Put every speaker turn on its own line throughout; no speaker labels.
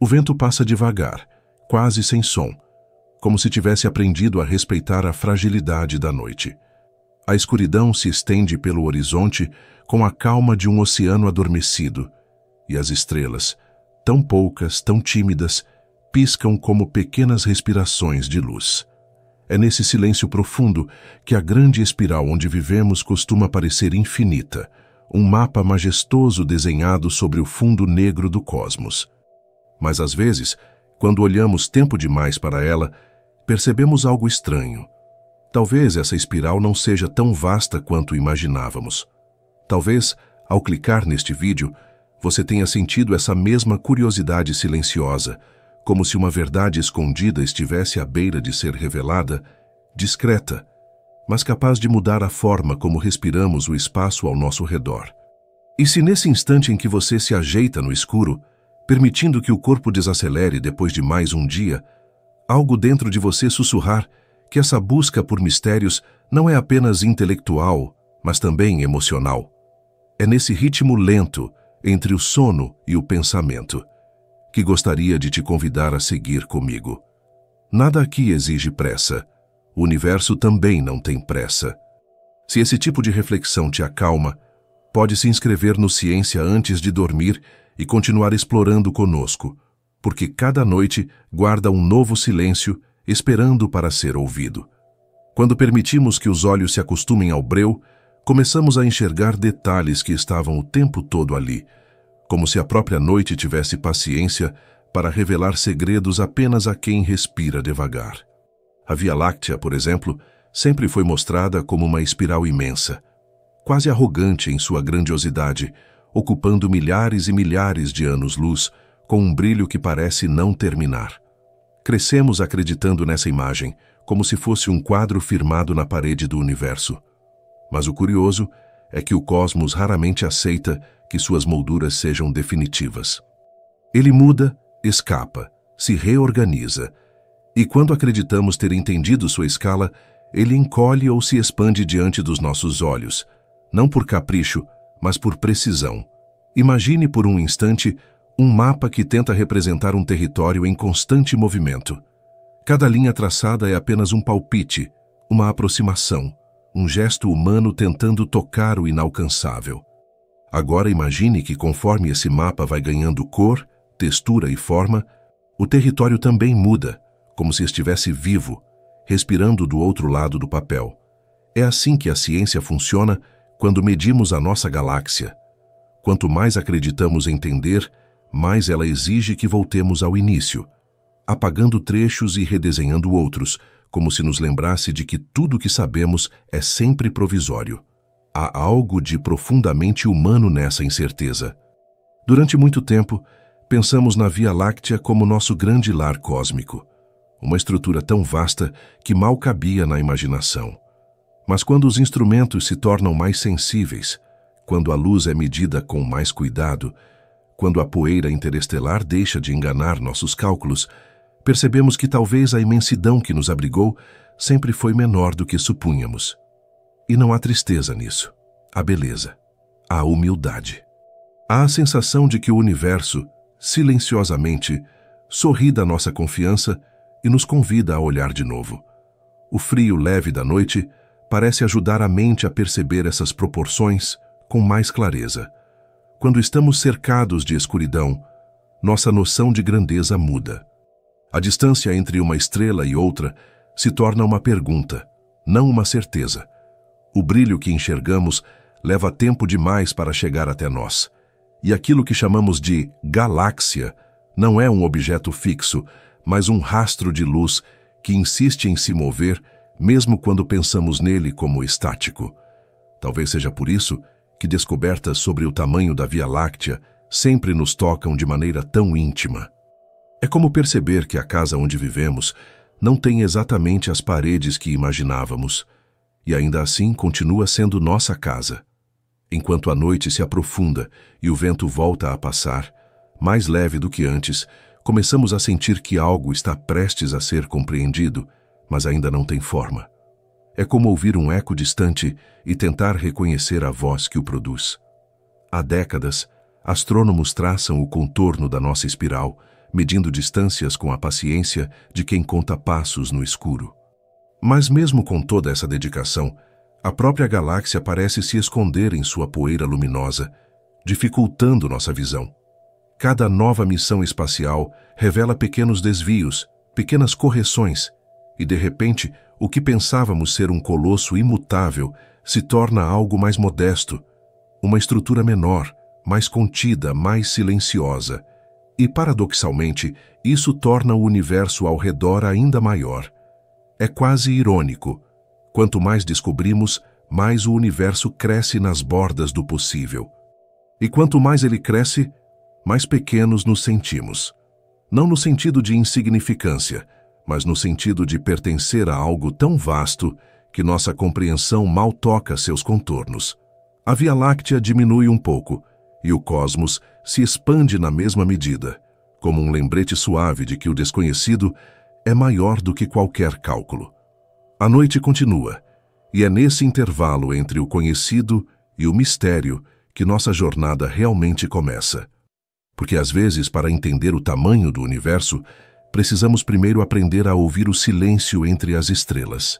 O vento passa devagar, quase sem som, como se tivesse aprendido a respeitar a fragilidade da noite. A escuridão se estende pelo horizonte com a calma de um oceano adormecido, e as estrelas, tão poucas, tão tímidas, piscam como pequenas respirações de luz. É nesse silêncio profundo que a grande espiral onde vivemos costuma parecer infinita, um mapa majestoso desenhado sobre o fundo negro do cosmos. Mas às vezes, quando olhamos tempo demais para ela, percebemos algo estranho. Talvez essa espiral não seja tão vasta quanto imaginávamos. Talvez, ao clicar neste vídeo, você tenha sentido essa mesma curiosidade silenciosa, como se uma verdade escondida estivesse à beira de ser revelada, discreta, mas capaz de mudar a forma como respiramos o espaço ao nosso redor. E se nesse instante em que você se ajeita no escuro, permitindo que o corpo desacelere depois de mais um dia, algo dentro de você sussurrar que essa busca por mistérios não é apenas intelectual, mas também emocional. É nesse ritmo lento, entre o sono e o pensamento, que gostaria de te convidar a seguir comigo. Nada aqui exige pressa. O universo também não tem pressa. Se esse tipo de reflexão te acalma, pode se inscrever no Ciência antes de dormir e continuar explorando conosco, porque cada noite guarda um novo silêncio esperando para ser ouvido. Quando permitimos que os olhos se acostumem ao breu, começamos a enxergar detalhes que estavam o tempo todo ali, como se a própria noite tivesse paciência para revelar segredos apenas a quem respira devagar. A Via Láctea, por exemplo, sempre foi mostrada como uma espiral imensa, quase arrogante em sua grandiosidade, ocupando milhares e milhares de anos-luz, com um brilho que parece não terminar. Crescemos acreditando nessa imagem, como se fosse um quadro firmado na parede do universo. Mas o curioso é que o cosmos raramente aceita que suas molduras sejam definitivas. Ele muda, escapa, se reorganiza, e quando acreditamos ter entendido sua escala, ele encolhe ou se expande diante dos nossos olhos, não por capricho, mas por precisão. Imagine por um instante um mapa que tenta representar um território em constante movimento. Cada linha traçada é apenas um palpite, uma aproximação, um gesto humano tentando tocar o inalcançável. Agora imagine que conforme esse mapa vai ganhando cor, textura e forma, o território também muda, como se estivesse vivo, respirando do outro lado do papel. É assim que a ciência funciona quando medimos a nossa galáxia. Quanto mais acreditamos entender, mais ela exige que voltemos ao início, apagando trechos e redesenhando outros, como se nos lembrasse de que tudo o que sabemos é sempre provisório. Há algo de profundamente humano nessa incerteza. Durante muito tempo, pensamos na Via Láctea como nosso grande lar cósmico, uma estrutura tão vasta que mal cabia na imaginação. Mas quando os instrumentos se tornam mais sensíveis, quando a luz é medida com mais cuidado, quando a poeira interestelar deixa de enganar nossos cálculos, percebemos que talvez a imensidão que nos abrigou sempre foi menor do que supunhamos. E não há tristeza nisso. Há beleza. Há humildade. Há a sensação de que o universo, silenciosamente, sorri da nossa confiança e nos convida a olhar de novo. O frio leve da noite parece ajudar a mente a perceber essas proporções com mais clareza. Quando estamos cercados de escuridão, nossa noção de grandeza muda. A distância entre uma estrela e outra se torna uma pergunta, não uma certeza. O brilho que enxergamos leva tempo demais para chegar até nós. E aquilo que chamamos de galáxia não é um objeto fixo, mas um rastro de luz que insiste em se mover, mesmo quando pensamos nele como estático. Talvez seja por isso que descobertas sobre o tamanho da Via Láctea sempre nos tocam de maneira tão íntima. É como perceber que a casa onde vivemos não tem exatamente as paredes que imaginávamos, e ainda assim continua sendo nossa casa. Enquanto a noite se aprofunda e o vento volta a passar, mais leve do que antes, começamos a sentir que algo está prestes a ser compreendido, mas ainda não tem forma. É como ouvir um eco distante e tentar reconhecer a voz que o produz. Há décadas, astrônomos traçam o contorno da nossa espiral, medindo distâncias com a paciência de quem conta passos no escuro. Mas mesmo com toda essa dedicação, a própria galáxia parece se esconder em sua poeira luminosa, dificultando nossa visão. Cada nova missão espacial revela pequenos desvios, pequenas correções, e de repente, o que pensávamos ser um colosso imutável se torna algo mais modesto, uma estrutura menor, mais contida, mais silenciosa. E, paradoxalmente, isso torna o universo ao redor ainda maior. É quase irônico. Quanto mais descobrimos, mais o universo cresce nas bordas do possível. E quanto mais ele cresce, mais pequenos nos sentimos. Não no sentido de insignificância, mas no sentido de pertencer a algo tão vasto que nossa compreensão mal toca seus contornos. A Via Láctea diminui um pouco, e o cosmos se expande na mesma medida, como um lembrete suave de que o desconhecido é maior do que qualquer cálculo. A noite continua, e é nesse intervalo entre o conhecido e o mistério que nossa jornada realmente começa. Porque às vezes, para entender o tamanho do universo, precisamos primeiro aprender a ouvir o silêncio entre as estrelas.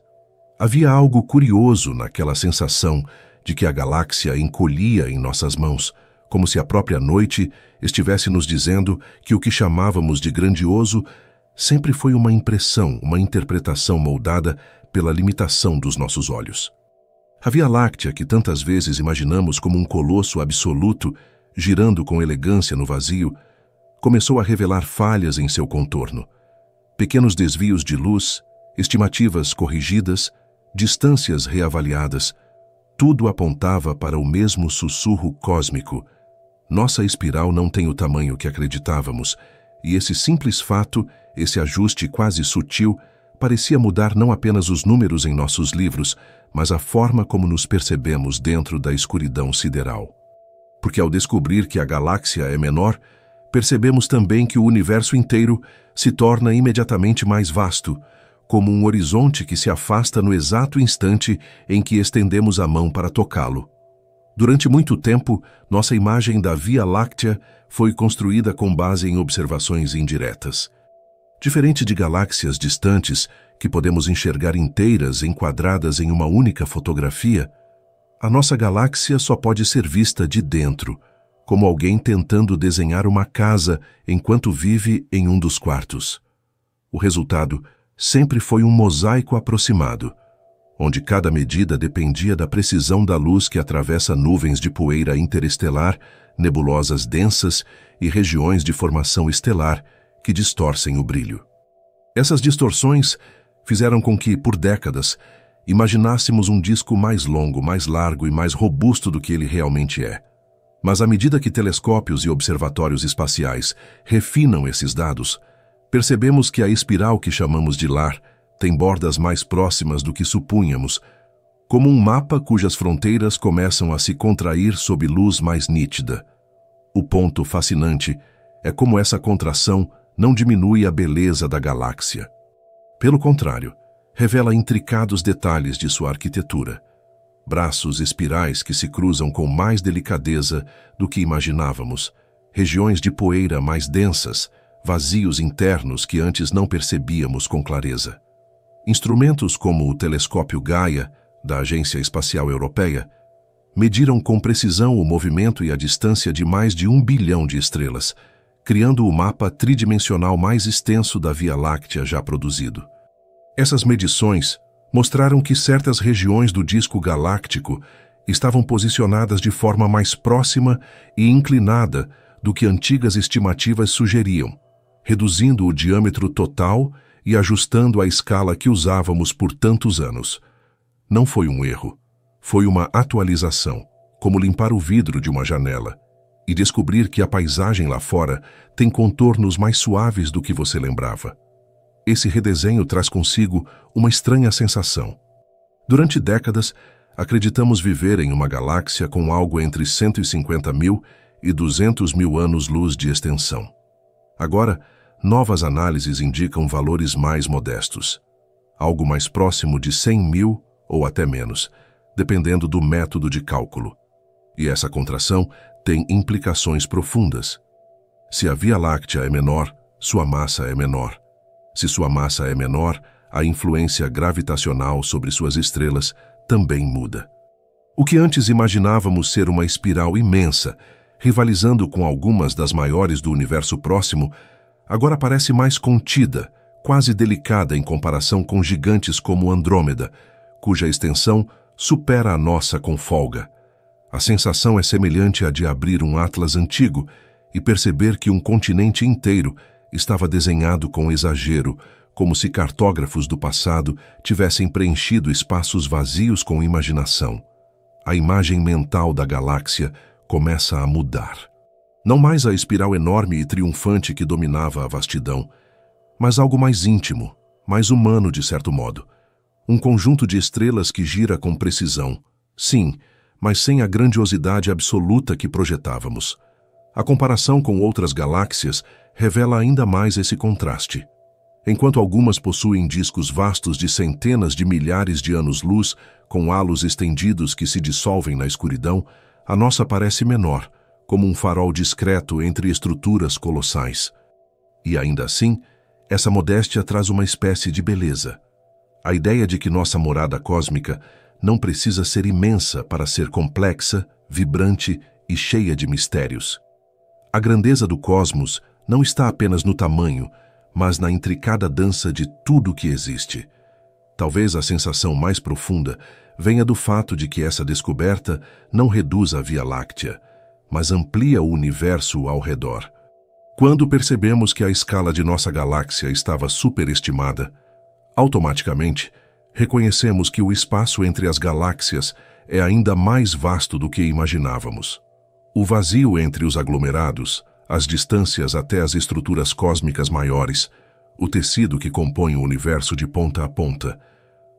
Havia algo curioso naquela sensação de que a galáxia encolhia em nossas mãos, como se a própria noite estivesse nos dizendo que o que chamávamos de grandioso sempre foi uma impressão, uma interpretação moldada pela limitação dos nossos olhos. A Via Láctea, que tantas vezes imaginamos como um colosso absoluto, girando com elegância no vazio, começou a revelar falhas em seu contorno. Pequenos desvios de luz, estimativas corrigidas, distâncias reavaliadas, tudo apontava para o mesmo sussurro cósmico. Nossa espiral não tem o tamanho que acreditávamos, e esse simples fato, esse ajuste quase sutil, parecia mudar não apenas os números em nossos livros, mas a forma como nos percebemos dentro da escuridão sideral. Porque ao descobrir que a galáxia é menor, percebemos também que o universo inteiro se torna imediatamente mais vasto, como um horizonte que se afasta no exato instante em que estendemos a mão para tocá-lo. Durante muito tempo, nossa imagem da Via Láctea foi construída com base em observações indiretas. Diferente de galáxias distantes, que podemos enxergar inteiras enquadradas em uma única fotografia, a nossa galáxia só pode ser vista de dentro, como alguém tentando desenhar uma casa enquanto vive em um dos quartos. O resultado sempre foi um mosaico aproximado, onde cada medida dependia da precisão da luz que atravessa nuvens de poeira interestelar, nebulosas densas e regiões de formação estelar que distorcem o brilho. Essas distorções fizeram com que, por décadas, imaginássemos um disco mais longo, mais largo e mais robusto do que ele realmente é. Mas à medida que telescópios e observatórios espaciais refinam esses dados, percebemos que a espiral que chamamos de lar tem bordas mais próximas do que supunhamos, como um mapa cujas fronteiras começam a se contrair sob luz mais nítida. O ponto fascinante é como essa contração não diminui a beleza da galáxia. Pelo contrário, revela intricados detalhes de sua arquitetura. Braços espirais que se cruzam com mais delicadeza do que imaginávamos, regiões de poeira mais densas, vazios internos que antes não percebíamos com clareza. Instrumentos como o telescópio Gaia, da Agência Espacial Europeia, mediram com precisão o movimento e a distância de mais de 1 bilhão de estrelas, criando o mapa tridimensional mais extenso da Via Láctea já produzido. Essas medições mostraram que certas regiões do disco galáctico estavam posicionadas de forma mais próxima e inclinada do que antigas estimativas sugeriam, reduzindo o diâmetro total e ajustando a escala que usávamos por tantos anos. Não foi um erro, foi uma atualização, como limpar o vidro de uma janela e descobrir que a paisagem lá fora tem contornos mais suaves do que você lembrava. Esse redesenho traz consigo uma estranha sensação. Durante décadas, acreditamos viver em uma galáxia com algo entre 150 mil e 200 mil anos-luz de extensão. Agora, novas análises indicam valores mais modestos, algo mais próximo de 100 mil ou até menos, dependendo do método de cálculo. E essa contração tem implicações profundas. Se a Via Láctea é menor, sua massa é menor. Se sua massa é menor, a influência gravitacional sobre suas estrelas também muda. O que antes imaginávamos ser uma espiral imensa, rivalizando com algumas das maiores do universo próximo, agora parece mais contida, quase delicada em comparação com gigantes como Andrômeda, cuja extensão supera a nossa com folga. A sensação é semelhante à de abrir um atlas antigo e perceber que um continente inteiro estava desenhado com exagero, como se cartógrafos do passado tivessem preenchido espaços vazios com imaginação. A imagem mental da galáxia começa a mudar. Não mais a espiral enorme e triunfante que dominava a vastidão, mas algo mais íntimo, mais humano de certo modo. Um conjunto de estrelas que gira com precisão. Sim, mas sem a grandiosidade absoluta que projetávamos. A comparação com outras galáxias revela ainda mais esse contraste. Enquanto algumas possuem discos vastos de centenas de milhares de anos-luz, com halos estendidos que se dissolvem na escuridão, a nossa parece menor, como um farol discreto entre estruturas colossais. E ainda assim, essa modéstia traz uma espécie de beleza. A ideia de que nossa morada cósmica não precisa ser imensa para ser complexa, vibrante e cheia de mistérios. A grandeza do cosmos não está apenas no tamanho, mas na intricada dança de tudo que existe. Talvez a sensação mais profunda venha do fato de que essa descoberta não reduz a Via Láctea, mas amplia o universo ao redor. Quando percebemos que a escala de nossa galáxia estava superestimada, automaticamente reconhecemos que o espaço entre as galáxias é ainda mais vasto do que imaginávamos. O vazio entre os aglomerados, as distâncias até as estruturas cósmicas maiores, o tecido que compõe o universo de ponta a ponta,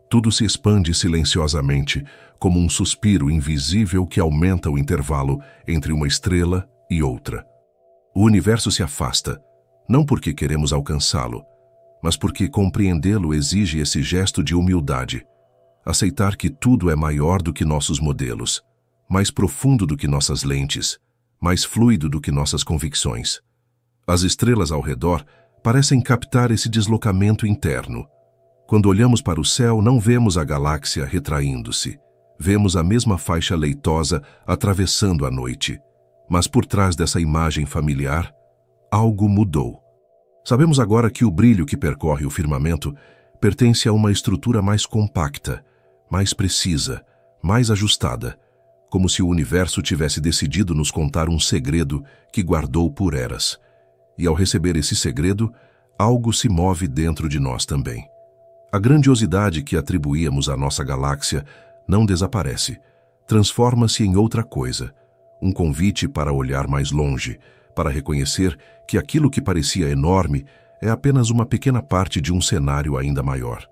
tudo se expande silenciosamente, como um suspiro invisível que aumenta o intervalo entre uma estrela e outra. O universo se afasta, não porque queremos alcançá-lo, mas porque compreendê-lo exige esse gesto de humildade. Aceitar que tudo é maior do que nossos modelos, mais profundo do que nossas lentes, mais fluido do que nossas convicções. As estrelas ao redor parecem captar esse deslocamento interno. Quando olhamos para o céu, não vemos a galáxia retraindo-se. Vemos a mesma faixa leitosa atravessando a noite. Mas por trás dessa imagem familiar, algo mudou. Sabemos agora que o brilho que percorre o firmamento pertence a uma estrutura mais compacta, mais precisa, mais ajustada, como se o universo tivesse decidido nos contar um segredo que guardou por eras. E ao receber esse segredo, algo se move dentro de nós também. A grandiosidade que atribuíamos à nossa galáxia não desaparece, transforma-se em outra coisa, um convite para olhar mais longe, para reconhecer que aquilo que parecia enorme é apenas uma pequena parte de um cenário ainda maior.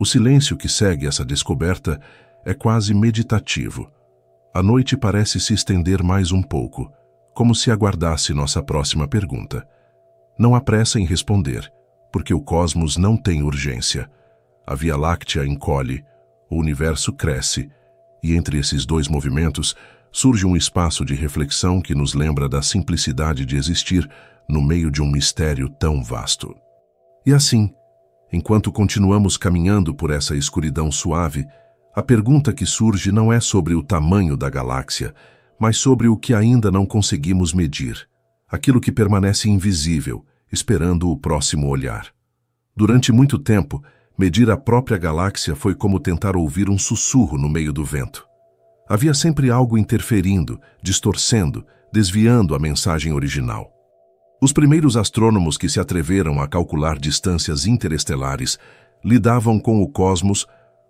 O silêncio que segue essa descoberta é quase meditativo. A noite parece se estender mais um pouco, como se aguardasse nossa próxima pergunta. Não há pressa em responder, porque o cosmos não tem urgência. A Via Láctea encolhe, o universo cresce, e entre esses dois movimentos surge um espaço de reflexão que nos lembra da simplicidade de existir no meio de um mistério tão vasto. E assim, enquanto continuamos caminhando por essa escuridão suave, a pergunta que surge não é sobre o tamanho da galáxia, mas sobre o que ainda não conseguimos medir, aquilo que permanece invisível, esperando o próximo olhar. Durante muito tempo, medir a própria galáxia foi como tentar ouvir um sussurro no meio do vento. Havia sempre algo interferindo, distorcendo, desviando a mensagem original. Os primeiros astrônomos que se atreveram a calcular distâncias interestelares lidavam com o cosmos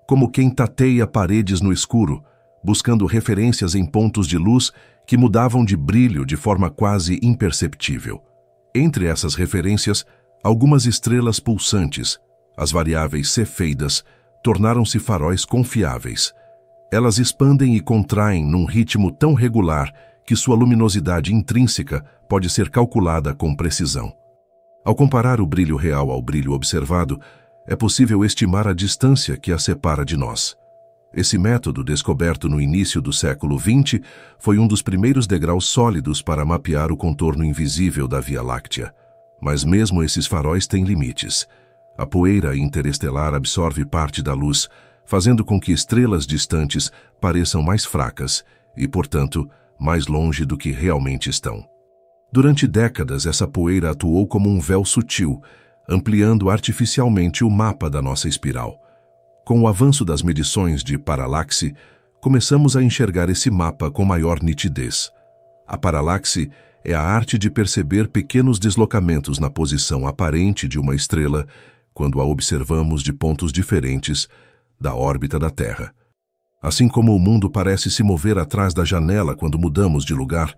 como quem tateia paredes no escuro, buscando referências em pontos de luz que mudavam de brilho de forma quase imperceptível. Entre essas referências, algumas estrelas pulsantes, as variáveis cefeidas, tornaram-se faróis confiáveis. Elas expandem e contraem num ritmo tão regular que sua luminosidade intrínseca pode ser calculada com precisão. Ao comparar o brilho real ao brilho observado, é possível estimar a distância que a separa de nós. Esse método, descoberto no início do século XX, foi um dos primeiros degraus sólidos para mapear o contorno invisível da Via Láctea. Mas mesmo esses faróis têm limites. A poeira interestelar absorve parte da luz, fazendo com que estrelas distantes pareçam mais fracas e, portanto, mais longe do que realmente estão. Durante décadas, essa poeira atuou como um véu sutil, ampliando artificialmente o mapa da nossa espiral. Com o avanço das medições de paralaxe, começamos a enxergar esse mapa com maior nitidez. A paralaxe é a arte de perceber pequenos deslocamentos na posição aparente de uma estrela quando a observamos de pontos diferentes da órbita da Terra. Assim como o mundo parece se mover atrás da janela quando mudamos de lugar,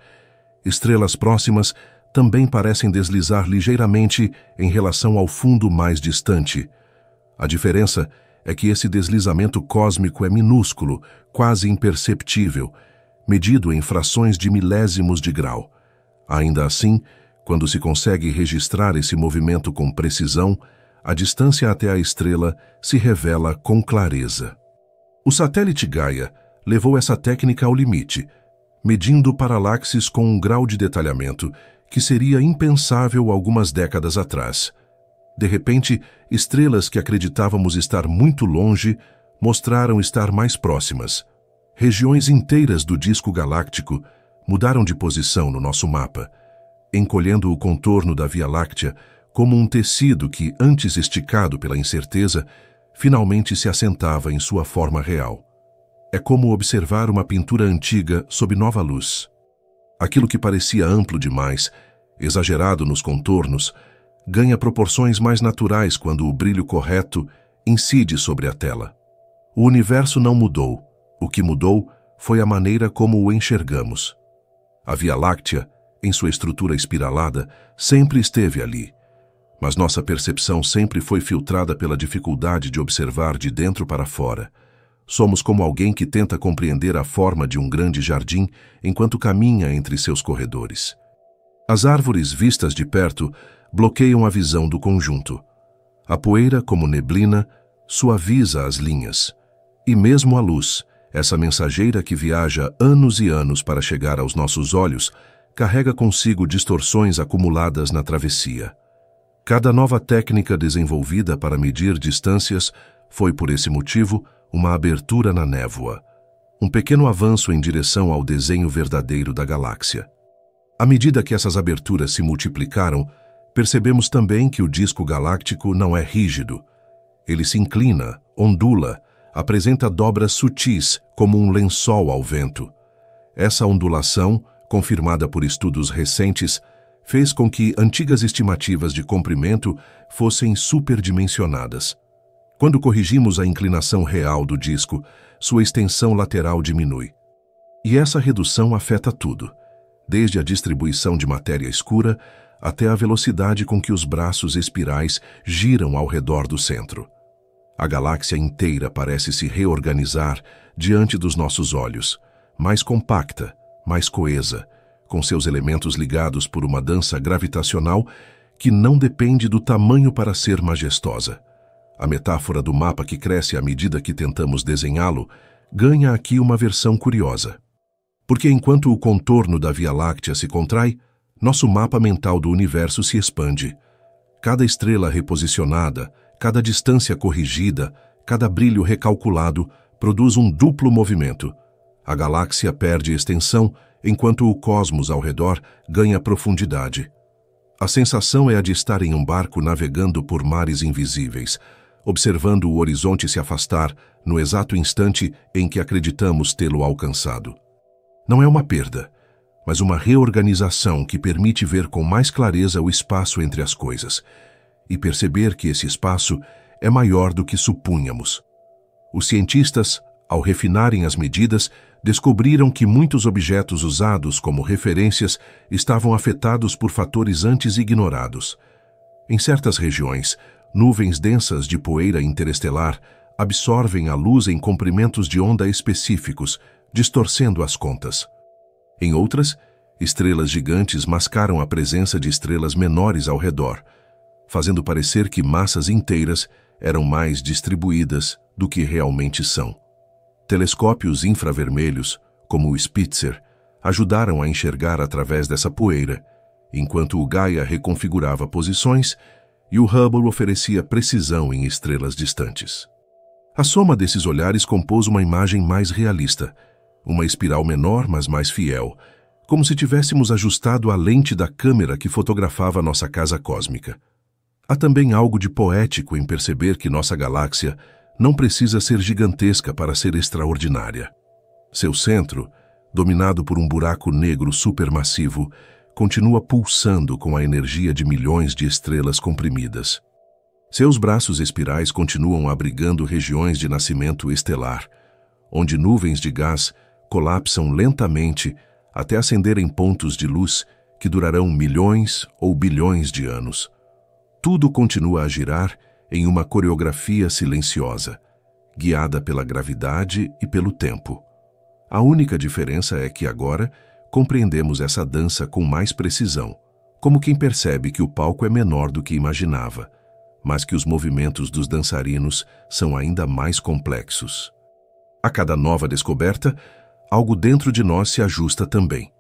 estrelas próximas também parecem deslizar ligeiramente em relação ao fundo mais distante. A diferença é que esse deslizamento cósmico é minúsculo, quase imperceptível, medido em frações de milésimos de grau. Ainda assim, quando se consegue registrar esse movimento com precisão, a distância até a estrela se revela com clareza. O satélite Gaia levou essa técnica ao limite, medindo paralaxes com um grau de detalhamento que seria impensável algumas décadas atrás. De repente, estrelas que acreditávamos estar muito longe mostraram estar mais próximas. Regiões inteiras do disco galáctico mudaram de posição no nosso mapa, encolhendo o contorno da Via Láctea como um tecido que, antes esticado pela incerteza, finalmente se assentava em sua forma real. É como observar uma pintura antiga sob nova luz. Aquilo que parecia amplo demais, exagerado nos contornos, ganha proporções mais naturais quando o brilho correto incide sobre a tela. O universo não mudou. O que mudou foi a maneira como o enxergamos. A Via Láctea, em sua estrutura espiralada, sempre esteve ali. Mas nossa percepção sempre foi filtrada pela dificuldade de observar de dentro para fora. Somos como alguém que tenta compreender a forma de um grande jardim enquanto caminha entre seus corredores. As árvores vistas de perto bloqueiam a visão do conjunto. A poeira, como neblina, suaviza as linhas. E mesmo a luz, essa mensageira que viaja anos e anos para chegar aos nossos olhos, carrega consigo distorções acumuladas na travessia. Cada nova técnica desenvolvida para medir distâncias foi, por esse motivo, uma abertura na névoa, um pequeno avanço em direção ao desenho verdadeiro da galáxia. À medida que essas aberturas se multiplicaram, percebemos também que o disco galáctico não é rígido. Ele se inclina, ondula, apresenta dobras sutis como um lençol ao vento. Essa ondulação, confirmada por estudos recentes, fez com que antigas estimativas de comprimento fossem superdimensionadas. Quando corrigimos a inclinação real do disco, sua extensão lateral diminui. E essa redução afeta tudo, desde a distribuição de matéria escura até a velocidade com que os braços espirais giram ao redor do centro. A galáxia inteira parece se reorganizar diante dos nossos olhos, mais compacta, mais coesa, com seus elementos ligados por uma dança gravitacional que não depende do tamanho para ser majestosa. A metáfora do mapa que cresce à medida que tentamos desenhá-lo ganha aqui uma versão curiosa. Porque enquanto o contorno da Via Láctea se contrai, nosso mapa mental do universo se expande. Cada estrela reposicionada, cada distância corrigida, cada brilho recalculado produz um duplo movimento. A galáxia perde extensão, enquanto o cosmos ao redor ganha profundidade. A sensação é a de estar em um barco navegando por mares invisíveis, observando o horizonte se afastar no exato instante em que acreditamos tê-lo alcançado. Não é uma perda, mas uma reorganização que permite ver com mais clareza o espaço entre as coisas e perceber que esse espaço é maior do que supunhamos. Os cientistas, ao refinarem as medidas, descobriram que muitos objetos usados como referências estavam afetados por fatores antes ignorados. Em certas regiões, nuvens densas de poeira interestelar absorvem a luz em comprimentos de onda específicos, distorcendo as contas. Em outras, estrelas gigantes mascaram a presença de estrelas menores ao redor, fazendo parecer que massas inteiras eram mais distribuídas do que realmente são. Telescópios infravermelhos, como o Spitzer, ajudaram a enxergar através dessa poeira, enquanto o Gaia reconfigurava posições e o Hubble oferecia precisão em estrelas distantes. A soma desses olhares compôs uma imagem mais realista, uma espiral menor, mas mais fiel, como se tivéssemos ajustado a lente da câmera que fotografava nossa casa cósmica. Há também algo de poético em perceber que nossa galáxia não precisa ser gigantesca para ser extraordinária. Seu centro, dominado por um buraco negro supermassivo, continua pulsando com a energia de milhões de estrelas comprimidas. Seus braços espirais continuam abrigando regiões de nascimento estelar, onde nuvens de gás colapsam lentamente até acenderem pontos de luz que durarão milhões ou bilhões de anos. Tudo continua a girar em uma coreografia silenciosa, guiada pela gravidade e pelo tempo. A única diferença é que agora compreendemos essa dança com mais precisão, como quem percebe que o palco é menor do que imaginava, mas que os movimentos dos dançarinos são ainda mais complexos. A cada nova descoberta, algo dentro de nós se ajusta também,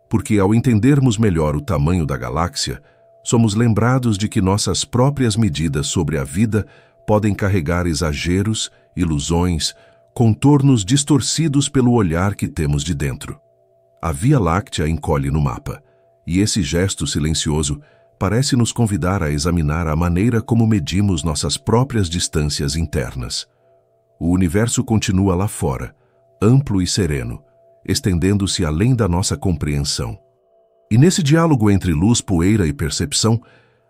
porque ao entendermos melhor o tamanho da galáxia, somos lembrados de que nossas próprias medidas sobre a vida podem carregar exageros, ilusões, contornos distorcidos pelo olhar que temos de dentro. A Via Láctea encolhe no mapa, e esse gesto silencioso parece nos convidar a examinar a maneira como medimos nossas próprias distâncias internas. O universo continua lá fora, amplo e sereno, estendendo-se além da nossa compreensão. E nesse diálogo entre luz, poeira e percepção,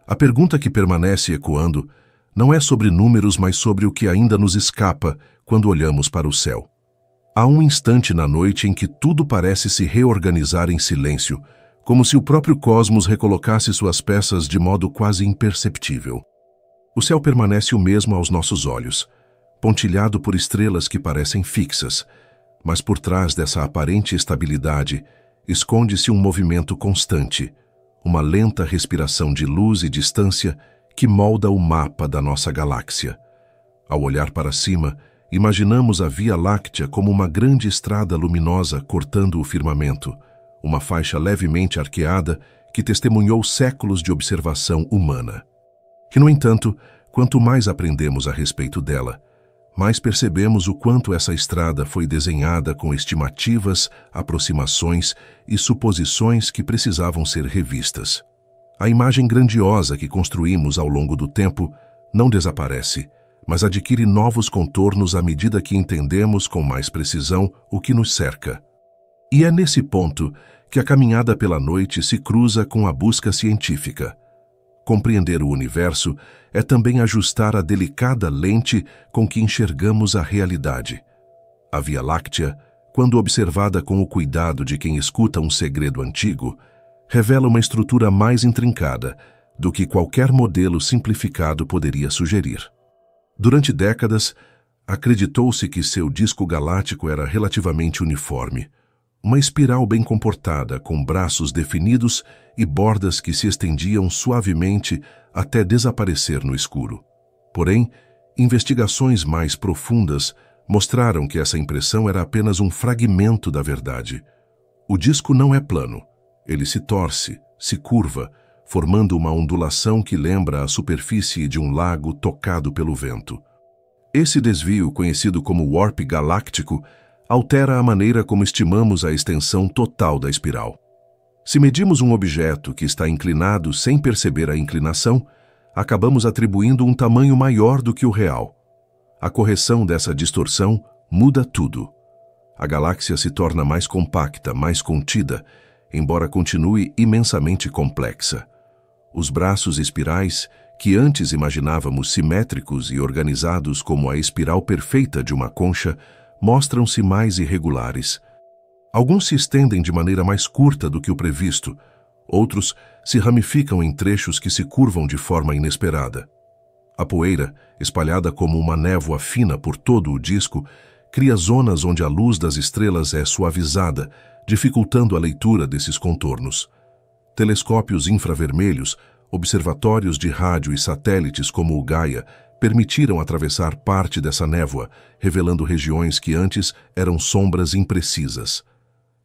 a pergunta que permanece ecoando não é sobre números, mas sobre o que ainda nos escapa quando olhamos para o céu. Há um instante na noite em que tudo parece se reorganizar em silêncio, como se o próprio cosmos recolocasse suas peças de modo quase imperceptível. O céu permanece o mesmo aos nossos olhos, pontilhado por estrelas que parecem fixas, mas por trás dessa aparente estabilidade esconde-se um movimento constante, uma lenta respiração de luz e distância que molda o mapa da nossa galáxia. Ao olhar para cima, imaginamos a Via Láctea como uma grande estrada luminosa cortando o firmamento, uma faixa levemente arqueada que testemunhou séculos de observação humana. E, no entanto, quanto mais aprendemos a respeito dela, mais percebemos o quanto essa estrada foi desenhada com estimativas, aproximações e suposições que precisavam ser revistas. A imagem grandiosa que construímos ao longo do tempo não desaparece, mas adquire novos contornos à medida que entendemos com mais precisão o que nos cerca. E é nesse ponto que a caminhada pela noite se cruza com a busca científica. Compreender o universo é também ajustar a delicada lente com que enxergamos a realidade. A Via Láctea, quando observada com o cuidado de quem escuta um segredo antigo, revela uma estrutura mais intrincada do que qualquer modelo simplificado poderia sugerir. Durante décadas, acreditou-se que seu disco galáctico era relativamente uniforme, uma espiral bem comportada, com braços definidos e bordas que se estendiam suavemente até desaparecer no escuro. Porém, investigações mais profundas mostraram que essa impressão era apenas um fragmento da verdade. O disco não é plano. Ele se torce, se curva, formando uma ondulação que lembra a superfície de um lago tocado pelo vento. Esse desvio, conhecido como warp galáctico, altera a maneira como estimamos a extensão total da espiral. Se medimos um objeto que está inclinado sem perceber a inclinação, acabamos atribuindo um tamanho maior do que o real. A correção dessa distorção muda tudo. A galáxia se torna mais compacta, mais contida, embora continue imensamente complexa. Os braços espirais, que antes imaginávamos simétricos e organizados como a espiral perfeita de uma concha, mostram-se mais irregulares. Alguns se estendem de maneira mais curta do que o previsto, outros se ramificam em trechos que se curvam de forma inesperada. A poeira, espalhada como uma névoa fina por todo o disco, cria zonas onde a luz das estrelas é suavizada, dificultando a leitura desses contornos. Telescópios infravermelhos, observatórios de rádio e satélites como o Gaia permitiram atravessar parte dessa névoa, revelando regiões que antes eram sombras imprecisas.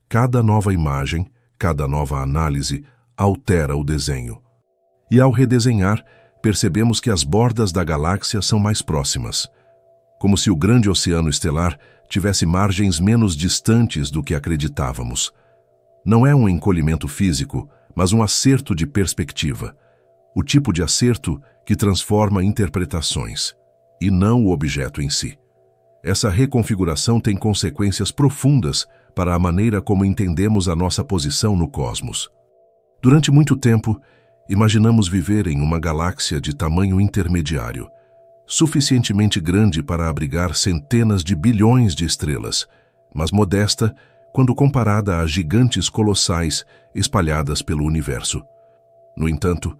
Cada nova imagem, cada nova análise, altera o desenho. E ao redesenhar, percebemos que as bordas da galáxia são mais próximas, como se o grande oceano estelar tivesse margens menos distantes do que acreditávamos. Não é um encolhimento físico, mas um acerto de perspectiva. O tipo de acerto que transforma interpretações, e não o objeto em si. Essa reconfiguração tem consequências profundas para a maneira como entendemos a nossa posição no cosmos. Durante muito tempo, imaginamos viver em uma galáxia de tamanho intermediário, suficientemente grande para abrigar centenas de bilhões de estrelas, mas modesta quando comparada a gigantes colossais espalhadas pelo universo. No entanto,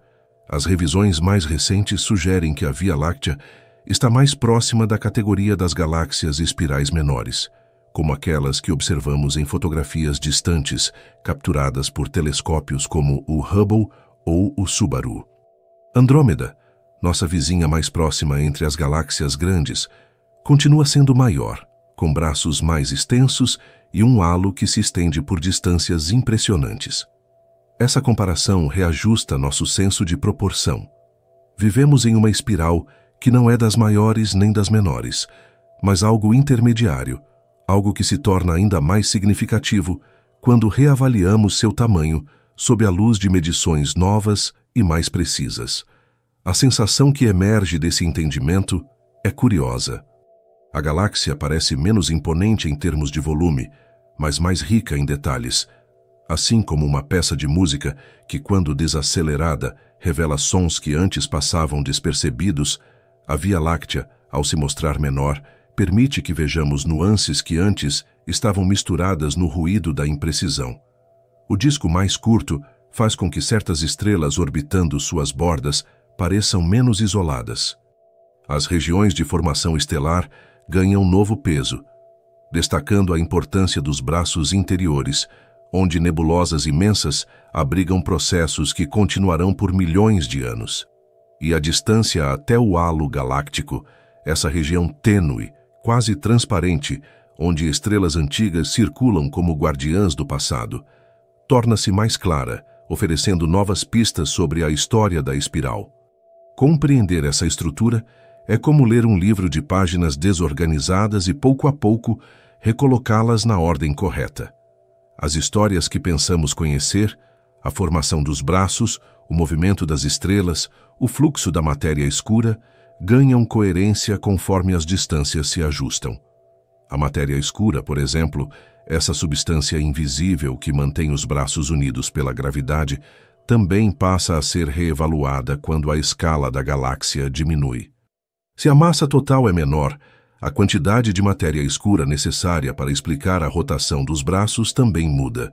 as revisões mais recentes sugerem que a Via Láctea está mais próxima da categoria das galáxias espirais menores, como aquelas que observamos em fotografias distantes capturadas por telescópios como o Hubble ou o Subaru. Andrômeda, nossa vizinha mais próxima entre as galáxias grandes, continua sendo maior, com braços mais extensos e um halo que se estende por distâncias impressionantes. Essa comparação reajusta nosso senso de proporção. Vivemos em uma espiral que não é das maiores nem das menores, mas algo intermediário, algo que se torna ainda mais significativo quando reavaliamos seu tamanho sob a luz de medições novas e mais precisas. A sensação que emerge desse entendimento é curiosa. A galáxia parece menos imponente em termos de volume, mas mais rica em detalhes, assim como uma peça de música que, quando desacelerada, revela sons que antes passavam despercebidos. A Via Láctea, ao se mostrar menor, permite que vejamos nuances que antes estavam misturadas no ruído da imprecisão. O disco mais curto faz com que certas estrelas orbitando suas bordas pareçam menos isoladas. As regiões de formação estelar ganham novo peso, destacando a importância dos braços interiores, onde nebulosas imensas abrigam processos que continuarão por milhões de anos. E a distância até o halo galáctico, essa região tênue, quase transparente, onde estrelas antigas circulam como guardiãs do passado, torna-se mais clara, oferecendo novas pistas sobre a história da espiral. Compreender essa estrutura é como ler um livro de páginas desorganizadas e, pouco a pouco, recolocá-las na ordem correta. As histórias que pensamos conhecer, a formação dos braços, o movimento das estrelas, o fluxo da matéria escura, ganham coerência conforme as distâncias se ajustam. A matéria escura, por exemplo, essa substância invisível que mantém os braços unidos pela gravidade, também passa a ser reevaluada quando a escala da galáxia diminui. Se a massa total é menor, a quantidade de matéria escura necessária para explicar a rotação dos braços também muda.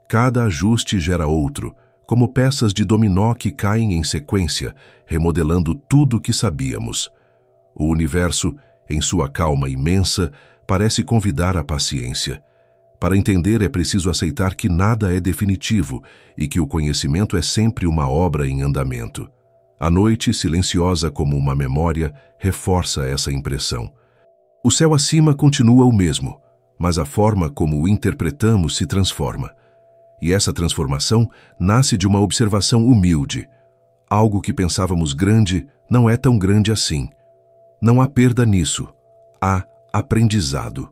Cada ajuste gera outro, como peças de dominó que caem em sequência, remodelando tudo o que sabíamos. O universo, em sua calma imensa, parece convidar a paciência. Para entender é preciso aceitar que nada é definitivo e que o conhecimento é sempre uma obra em andamento. A noite, silenciosa como uma memória, reforça essa impressão. O céu acima continua o mesmo, mas a forma como o interpretamos se transforma. E essa transformação nasce de uma observação humilde. Algo que pensávamos grande não é tão grande assim. Não há perda nisso. Há aprendizado.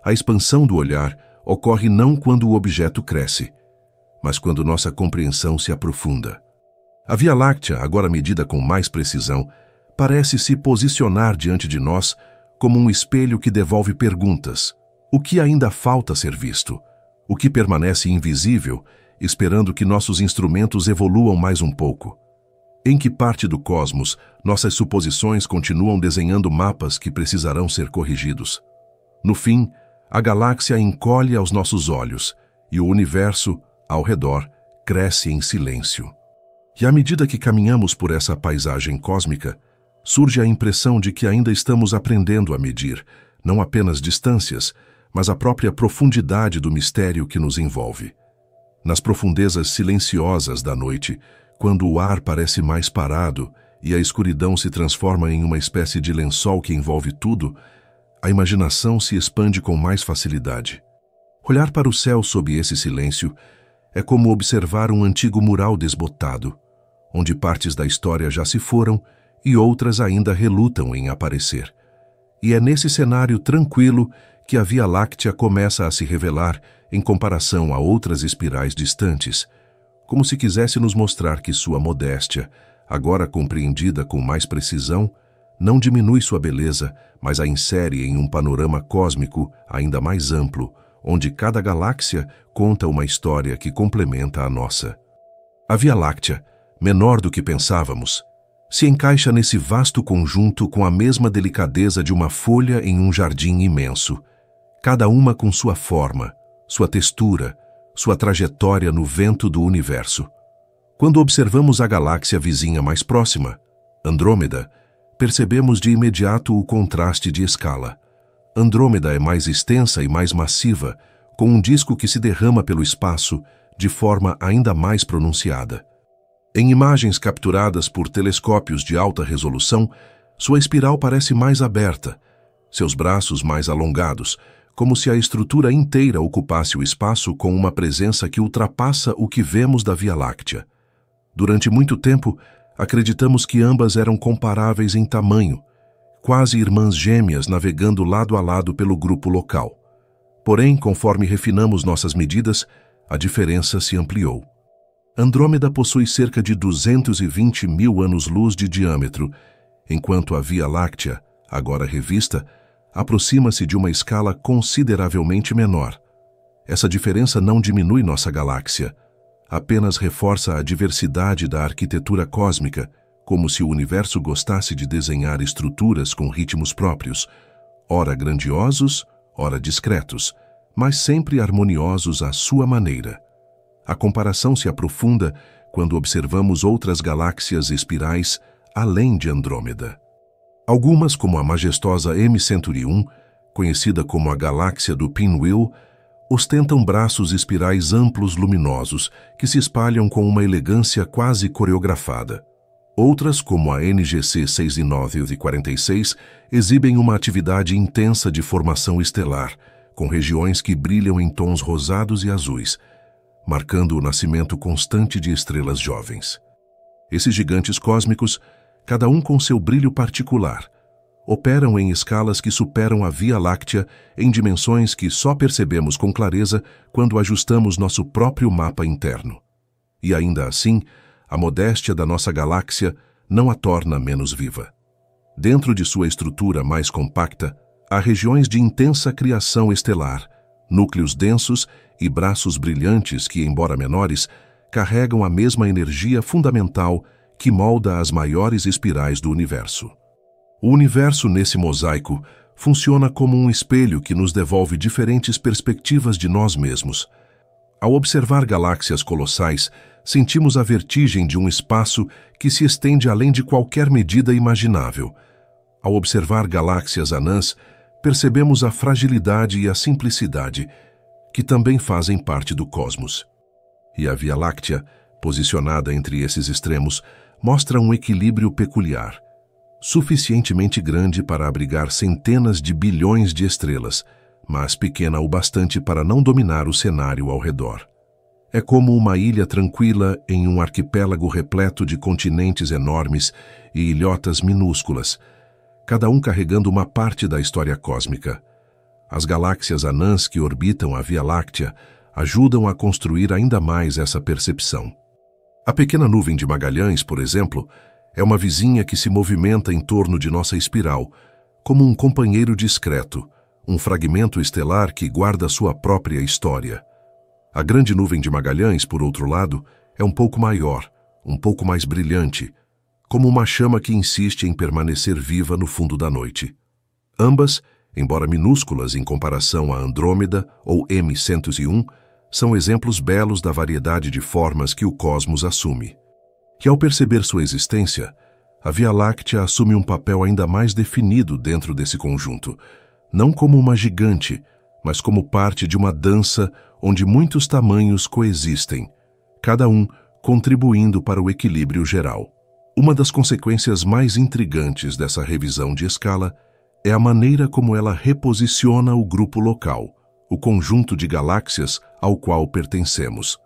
A expansão do olhar ocorre não quando o objeto cresce, mas quando nossa compreensão se aprofunda. A Via Láctea, agora medida com mais precisão, parece se posicionar diante de nós como um espelho que devolve perguntas. O que ainda falta ser visto? O que permanece invisível, esperando que nossos instrumentos evoluam mais um pouco? Em que parte do cosmos nossas suposições continuam desenhando mapas que precisarão ser corrigidos? No fim, a galáxia encolhe aos nossos olhos e o universo, ao redor, cresce em silêncio. E à medida que caminhamos por essa paisagem cósmica, surge a impressão de que ainda estamos aprendendo a medir, não apenas distâncias, mas a própria profundidade do mistério que nos envolve. Nas profundezas silenciosas da noite, quando o ar parece mais parado e a escuridão se transforma em uma espécie de lençol que envolve tudo, a imaginação se expande com mais facilidade. Olhar para o céu sob esse silêncio É como observar um antigo mural desbotado, onde partes da história já se foram e outras ainda relutam em aparecer. E é nesse cenário tranquilo que a Via Láctea começa a se revelar em comparação a outras espirais distantes, como se quisesse nos mostrar que sua modéstia, agora compreendida com mais precisão, não diminui sua beleza, mas a insere em um panorama cósmico ainda mais amplo, onde cada galáxia conta uma história que complementa a nossa. A Via Láctea, menor do que pensávamos, se encaixa nesse vasto conjunto com a mesma delicadeza de uma folha em um jardim imenso, cada uma com sua forma, sua textura, sua trajetória no vento do universo. Quando observamos a galáxia vizinha mais próxima, Andrômeda, percebemos de imediato o contraste de escala. Andrômeda é mais extensa e mais massiva, com um disco que se derrama pelo espaço de forma ainda mais pronunciada. Em imagens capturadas por telescópios de alta resolução, sua espiral parece mais aberta, seus braços mais alongados, como se a estrutura inteira ocupasse o espaço com uma presença que ultrapassa o que vemos da Via Láctea. Durante muito tempo, acreditamos que ambas eram comparáveis em tamanho, quase irmãs gêmeas navegando lado a lado pelo grupo local. Porém, conforme refinamos nossas medidas, a diferença se ampliou. Andrômeda possui cerca de 220 mil anos-luz de diâmetro, enquanto a Via Láctea, agora revista, aproxima-se de uma escala consideravelmente menor. Essa diferença não diminui nossa galáxia, apenas reforça a diversidade da arquitetura cósmica, como se o universo gostasse de desenhar estruturas com ritmos próprios, ora grandiosos, ora discretos, mas sempre harmoniosos à sua maneira. A comparação se aprofunda quando observamos outras galáxias espirais além de Andrômeda. Algumas, como a majestosa M101, conhecida como a galáxia do Pinwheel, ostentam braços espirais amplos luminosos que se espalham com uma elegância quase coreografada. Outras, como a NGC 6946, exibem uma atividade intensa de formação estelar, com regiões que brilham em tons rosados e azuis, marcando o nascimento constante de estrelas jovens. Esses gigantes cósmicos, cada um com seu brilho particular, operam em escalas que superam a Via Láctea em dimensões que só percebemos com clareza quando ajustamos nosso próprio mapa interno. E ainda assim, a modéstia da nossa galáxia não a torna menos viva. Dentro de sua estrutura mais compacta, há regiões de intensa criação estelar, núcleos densos e braços brilhantes que, embora menores, carregam a mesma energia fundamental que molda as maiores espirais do universo. O universo, nesse mosaico, funciona como um espelho que nos devolve diferentes perspectivas de nós mesmos. Ao observar galáxias colossais, sentimos a vertigem de um espaço que se estende além de qualquer medida imaginável. Ao observar galáxias anãs, percebemos a fragilidade e a simplicidade, que também fazem parte do cosmos. E a Via Láctea, posicionada entre esses extremos, mostra um equilíbrio peculiar, suficientemente grande para abrigar centenas de bilhões de estrelas, mas pequena o bastante para não dominar o cenário ao redor. É como uma ilha tranquila em um arquipélago repleto de continentes enormes e ilhotas minúsculas, cada um carregando uma parte da história cósmica. As galáxias anãs que orbitam a Via Láctea ajudam a construir ainda mais essa percepção. A pequena nuvem de Magalhães, por exemplo, é uma vizinha que se movimenta em torno de nossa espiral, como um companheiro discreto, um fragmento estelar que guarda sua própria história. A grande nuvem de Magalhães, por outro lado, é um pouco maior, um pouco mais brilhante, como uma chama que insiste em permanecer viva no fundo da noite. Ambas, embora minúsculas em comparação a Andrômeda ou M101, são exemplos belos da variedade de formas que o cosmos assume. Que ao perceber sua existência, a Via Láctea assume um papel ainda mais definido dentro desse conjunto, não como uma gigante, mas como parte de uma dança onde muitos tamanhos coexistem, cada um contribuindo para o equilíbrio geral. Uma das consequências mais intrigantes dessa revisão de escala é a maneira como ela reposiciona o grupo local, o conjunto de galáxias ao qual pertencemos.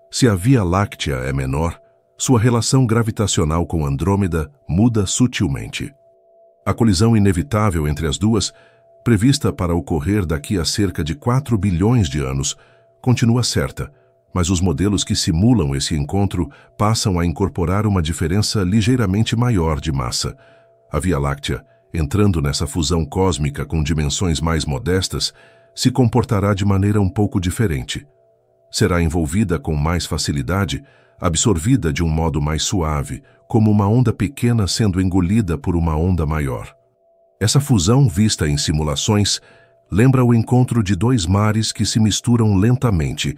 Se a Via Láctea é menor, sua relação gravitacional com Andrômeda muda sutilmente. A colisão inevitável entre as duas, prevista para ocorrer daqui a cerca de 4 bilhões de anos, continua certa, mas os modelos que simulam esse encontro passam a incorporar uma diferença ligeiramente maior de massa. A Via Láctea, entrando nessa fusão cósmica com dimensões mais modestas, se comportará de maneira um pouco diferente. Será envolvida com mais facilidade, absorvida de um modo mais suave, como uma onda pequena sendo engolida por uma onda maior. Essa fusão, vista em simulações, lembra o encontro de dois mares que se misturam lentamente,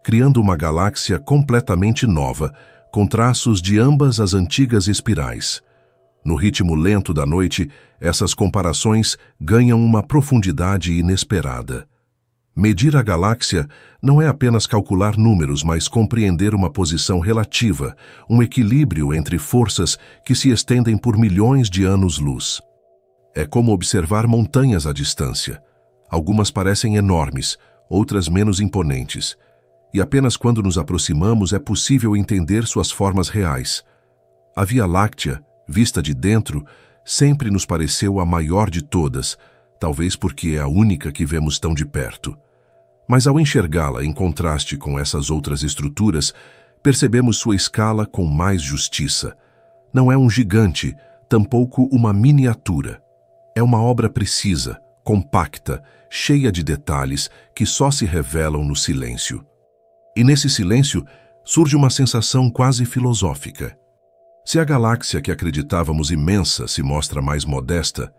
criando uma galáxia completamente nova, com traços de ambas as antigas espirais. No ritmo lento da noite, essas comparações ganham uma profundidade inesperada. Medir a galáxia não é apenas calcular números, mas compreender uma posição relativa, um equilíbrio entre forças que se estendem por milhões de anos-luz. É como observar montanhas à distância. Algumas parecem enormes, outras menos imponentes. E apenas quando nos aproximamos é possível entender suas formas reais. A Via Láctea, vista de dentro, sempre nos pareceu a maior de todas, talvez porque é a única que vemos tão de perto. Mas ao enxergá-la em contraste com essas outras estruturas, percebemos sua escala com mais justiça. Não é um gigante, tampouco uma miniatura. É uma obra precisa, compacta, cheia de detalhes que só se revelam no silêncio. E nesse silêncio surge uma sensação quase filosófica. Se a galáxia que acreditávamos imensa se mostra mais modesta,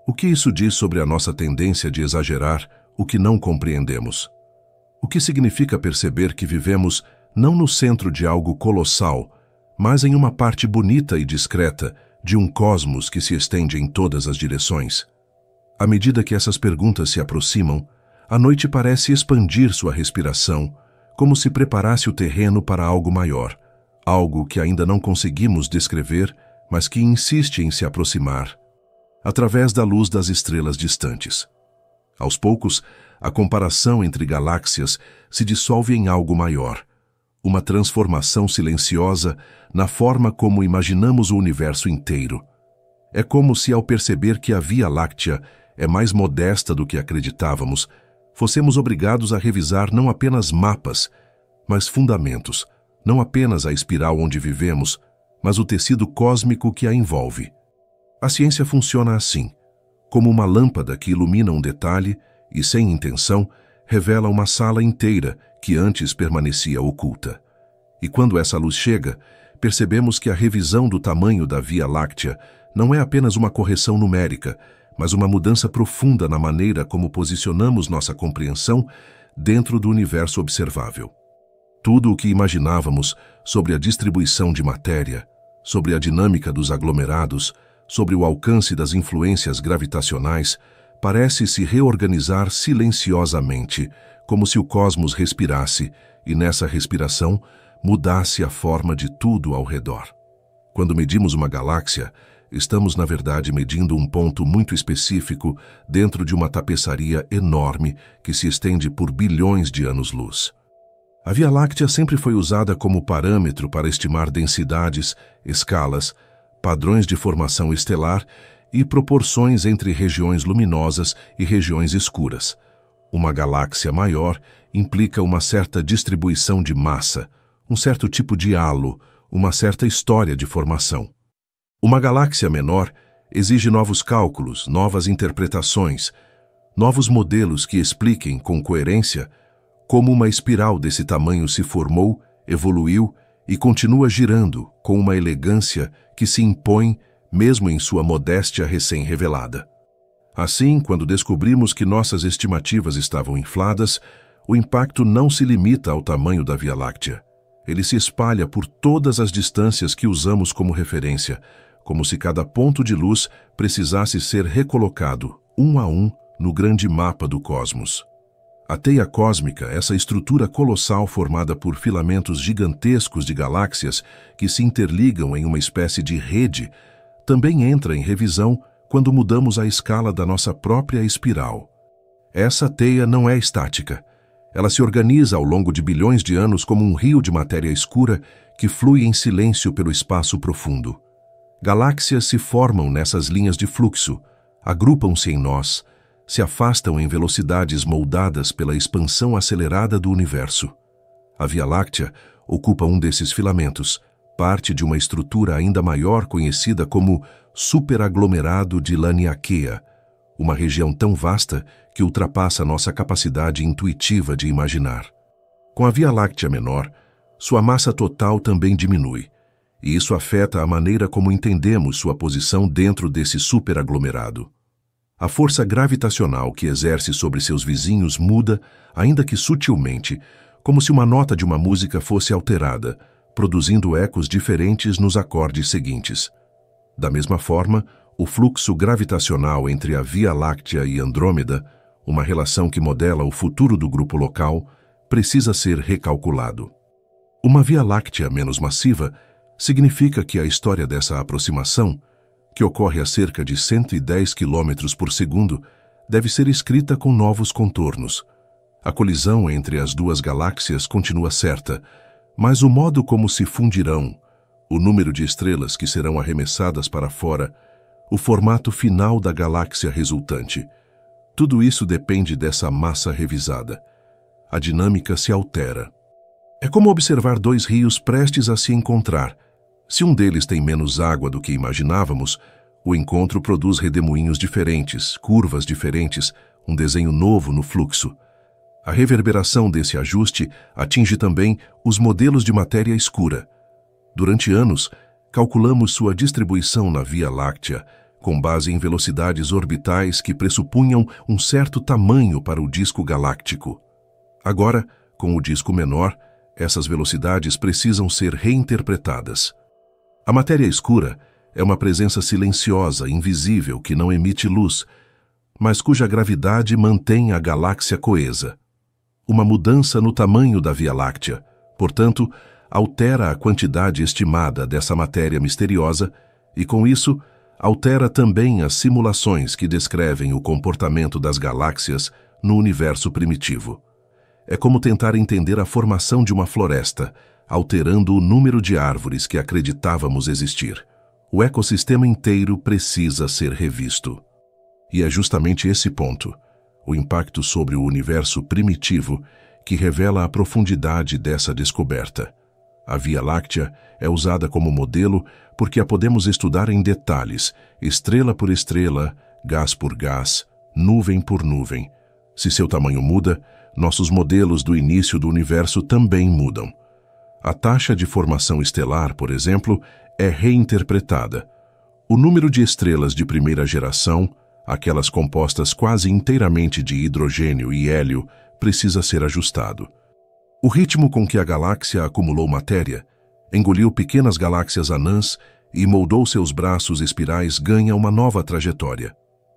o que isso diz sobre a nossa tendência de exagerar o que não compreendemos? O que significa perceber que vivemos não no centro de algo colossal, mas em uma parte bonita e discreta de um cosmos que se estende em todas as direções? À medida que essas perguntas se aproximam, a noite parece expandir sua respiração, como se preparasse o terreno para algo maior, algo que ainda não conseguimos descrever, mas que insiste em se aproximar, através da luz das estrelas distantes. Aos poucos, a comparação entre galáxias se dissolve em algo maior, uma transformação silenciosa na forma como imaginamos o universo inteiro. É como se, ao perceber que a Via Láctea é mais modesta do que acreditávamos, fossemos obrigados a revisar não apenas mapas, mas fundamentos, não apenas a espiral onde vivemos, mas o tecido cósmico que a envolve. A ciência funciona assim, como uma lâmpada que ilumina um detalhe e, sem intenção, revela uma sala inteira que antes permanecia oculta. E quando essa luz chega, percebemos que a revisão do tamanho da Via Láctea não é apenas uma correção numérica, mas uma mudança profunda na maneira como posicionamos nossa compreensão dentro do universo observável. Tudo o que imaginávamos sobre a distribuição de matéria, sobre a dinâmica dos aglomerados, sobre o alcance das influências gravitacionais, parece se reorganizar silenciosamente, como se o cosmos respirasse e, nessa respiração, mudasse a forma de tudo ao redor. Quando medimos uma galáxia, estamos, na verdade, medindo um ponto muito específico dentro de uma tapeçaria enorme que se estende por bilhões de anos-luz. A Via Láctea sempre foi usada como parâmetro para estimar densidades, escalas, padrões de formação estelar e proporções entre regiões luminosas e regiões escuras. Uma galáxia maior implica uma certa distribuição de massa, um certo tipo de halo, uma certa história de formação. Uma galáxia menor exige novos cálculos, novas interpretações, novos modelos que expliquem com coerência como uma espiral desse tamanho se formou, evoluiu e continua girando com uma elegância que se impõe mesmo em sua modéstia recém-revelada. Assim, quando descobrimos que nossas estimativas estavam infladas, o impacto não se limita ao tamanho da Via Láctea. Ele se espalha por todas as distâncias que usamos como referência, como se cada ponto de luz precisasse ser recolocado, um a um, no grande mapa do cosmos. A teia cósmica, essa estrutura colossal formada por filamentos gigantescos de galáxias que se interligam em uma espécie de rede, também entra em revisão quando mudamos a escala da nossa própria espiral. Essa teia não é estática. Ela se organiza ao longo de bilhões de anos como um rio de matéria escura que flui em silêncio pelo espaço profundo. Galáxias se formam nessas linhas de fluxo, agrupam-se em nós, se afastam em velocidades moldadas pela expansão acelerada do universo. A Via Láctea ocupa um desses filamentos, parte de uma estrutura ainda maior conhecida como superaglomerado de Laniakea, uma região tão vasta que ultrapassa nossa capacidade intuitiva de imaginar. Com a Via Láctea menor, sua massa total também diminui, e isso afeta a maneira como entendemos sua posição dentro desse superaglomerado. A força gravitacional que exerce sobre seus vizinhos muda, ainda que sutilmente, como se uma nota de uma música fosse alterada, produzindo ecos diferentes nos acordes seguintes. Da mesma forma, o fluxo gravitacional entre a Via Láctea e Andrômeda, uma relação que modela o futuro do grupo local, precisa ser recalculado. Uma Via Láctea menos massiva significa que a história dessa aproximação, que ocorre a cerca de 110 km por segundo, deve ser escrita com novos contornos. A colisão entre as duas galáxias continua certa, mas o modo como se fundirão, o número de estrelas que serão arremessadas para fora, o formato final da galáxia resultante, tudo isso depende dessa massa revisada. A dinâmica se altera. É como observar dois rios prestes a se encontrar. Se um deles tem menos água do que imaginávamos, o encontro produz redemoinhos diferentes, curvas diferentes, um desenho novo no fluxo. A reverberação desse ajuste atinge também os modelos de matéria escura. Durante anos, calculamos sua distribuição na Via Láctea, com base em velocidades orbitais que pressupunham um certo tamanho para o disco galáctico. Agora, com o disco menor, essas velocidades precisam ser reinterpretadas. A matéria escura é uma presença silenciosa, invisível, que não emite luz, mas cuja gravidade mantém a galáxia coesa. Uma mudança no tamanho da Via Láctea, portanto, altera a quantidade estimada dessa matéria misteriosa e, com isso, altera também as simulações que descrevem o comportamento das galáxias no universo primitivo. É como tentar entender a formação de uma floresta, alterando o número de árvores que acreditávamos existir. O ecossistema inteiro precisa ser revisto. E é justamente esse ponto, o impacto sobre o universo primitivo, que revela a profundidade dessa descoberta. A Via Láctea é usada como modelo porque a podemos estudar em detalhes, estrela por estrela, gás por gás, nuvem por nuvem. Se seu tamanho muda, nossos modelos do início do universo também mudam. A taxa de formação estelar, por exemplo, é reinterpretada. O número de estrelas de primeira geração, aquelas compostas quase inteiramente de hidrogênio e hélio, precisa ser ajustado. O ritmo com que a galáxia acumulou matéria, engoliu pequenas galáxias anãs e moldou seus braços espirais ganha uma nova trajetória.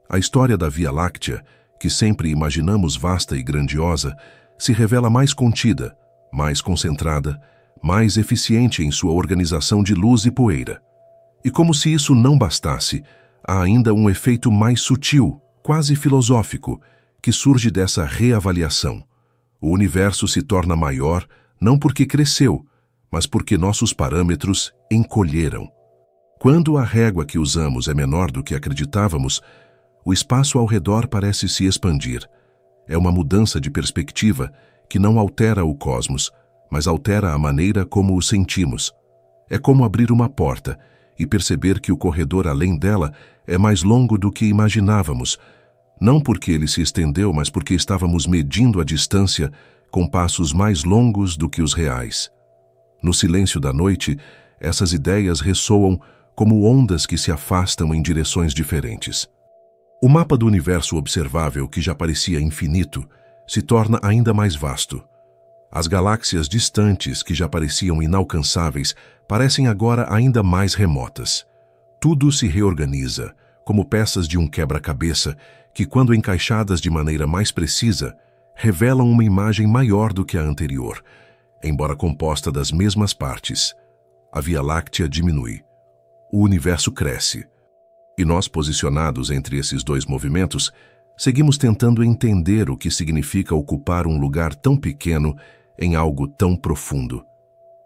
A história da Via Láctea, que sempre imaginamos vasta e grandiosa, se revela mais contida, mais concentrada, mais eficiente em sua organização de luz e poeira. E como se isso não bastasse, há ainda um efeito mais sutil, quase filosófico, que surge dessa reavaliação. O universo se torna maior não porque cresceu, mas porque nossos parâmetros encolheram. Quando a régua que usamos é menor do que acreditávamos, o espaço ao redor parece se expandir. É uma mudança de perspectiva que não altera o cosmos, mas altera a maneira como o sentimos. É como abrir uma porta e perceber que o corredor além dela é mais longo do que imaginávamos, não porque ele se estendeu, mas porque estávamos medindo a distância com passos mais longos do que os reais. No silêncio da noite, essas ideias ressoam como ondas que se afastam em direções diferentes. O mapa do universo observável, que já parecia infinito, se torna ainda mais vasto. As galáxias distantes, que já pareciam inalcançáveis, parecem agora ainda mais remotas. Tudo se reorganiza, como peças de um quebra-cabeça, que, quando encaixadas de maneira mais precisa, revelam uma imagem maior do que a anterior, embora composta das mesmas partes. A Via Láctea diminui. O universo cresce. E nós, posicionados entre esses dois movimentos, seguimos tentando entender o que significa ocupar um lugar tão pequeno em algo tão profundo.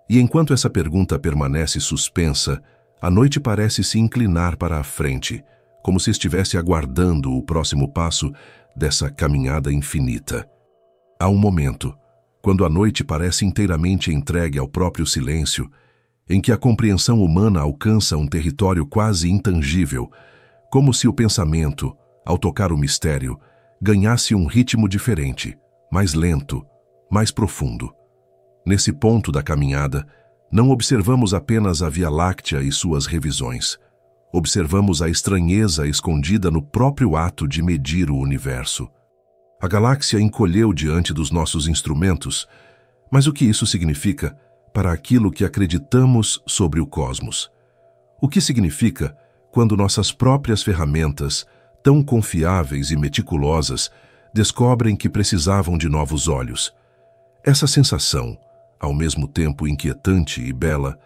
E enquanto essa pergunta permanece suspensa, a noite parece se inclinar para a frente, como se estivesse aguardando o próximo passo dessa caminhada infinita. Há um momento, quando a noite parece inteiramente entregue ao próprio silêncio, em que a compreensão humana alcança um território quase intangível, como se o pensamento, ao tocar o mistério, ganhasse um ritmo diferente, mais lento, mais profundo. Nesse ponto da caminhada, não observamos apenas a Via Láctea e suas revisões. Observamos a estranheza escondida no próprio ato de medir o universo. A galáxia encolheu diante dos nossos instrumentos, mas o que isso significa para aquilo que acreditamos sobre o cosmos? O que significa quando nossas próprias ferramentas, tão confiáveis e meticulosas, descobrem que precisavam de novos olhos? Essa sensação, ao mesmo tempo inquietante e bela,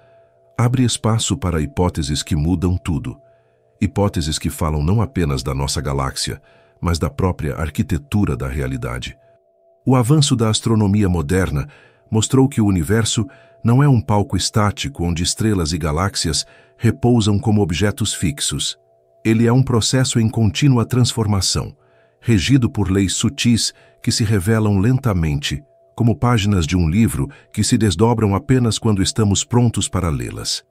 abre espaço para hipóteses que mudam tudo. Hipóteses que falam não apenas da nossa galáxia, mas da própria arquitetura da realidade. O avanço da astronomia moderna mostrou que o universo não é um palco estático onde estrelas e galáxias repousam como objetos fixos. Ele é um processo em contínua transformação, regido por leis sutis que se revelam lentamente, como páginas de um livro que se desdobram apenas quando estamos prontos para lê-las.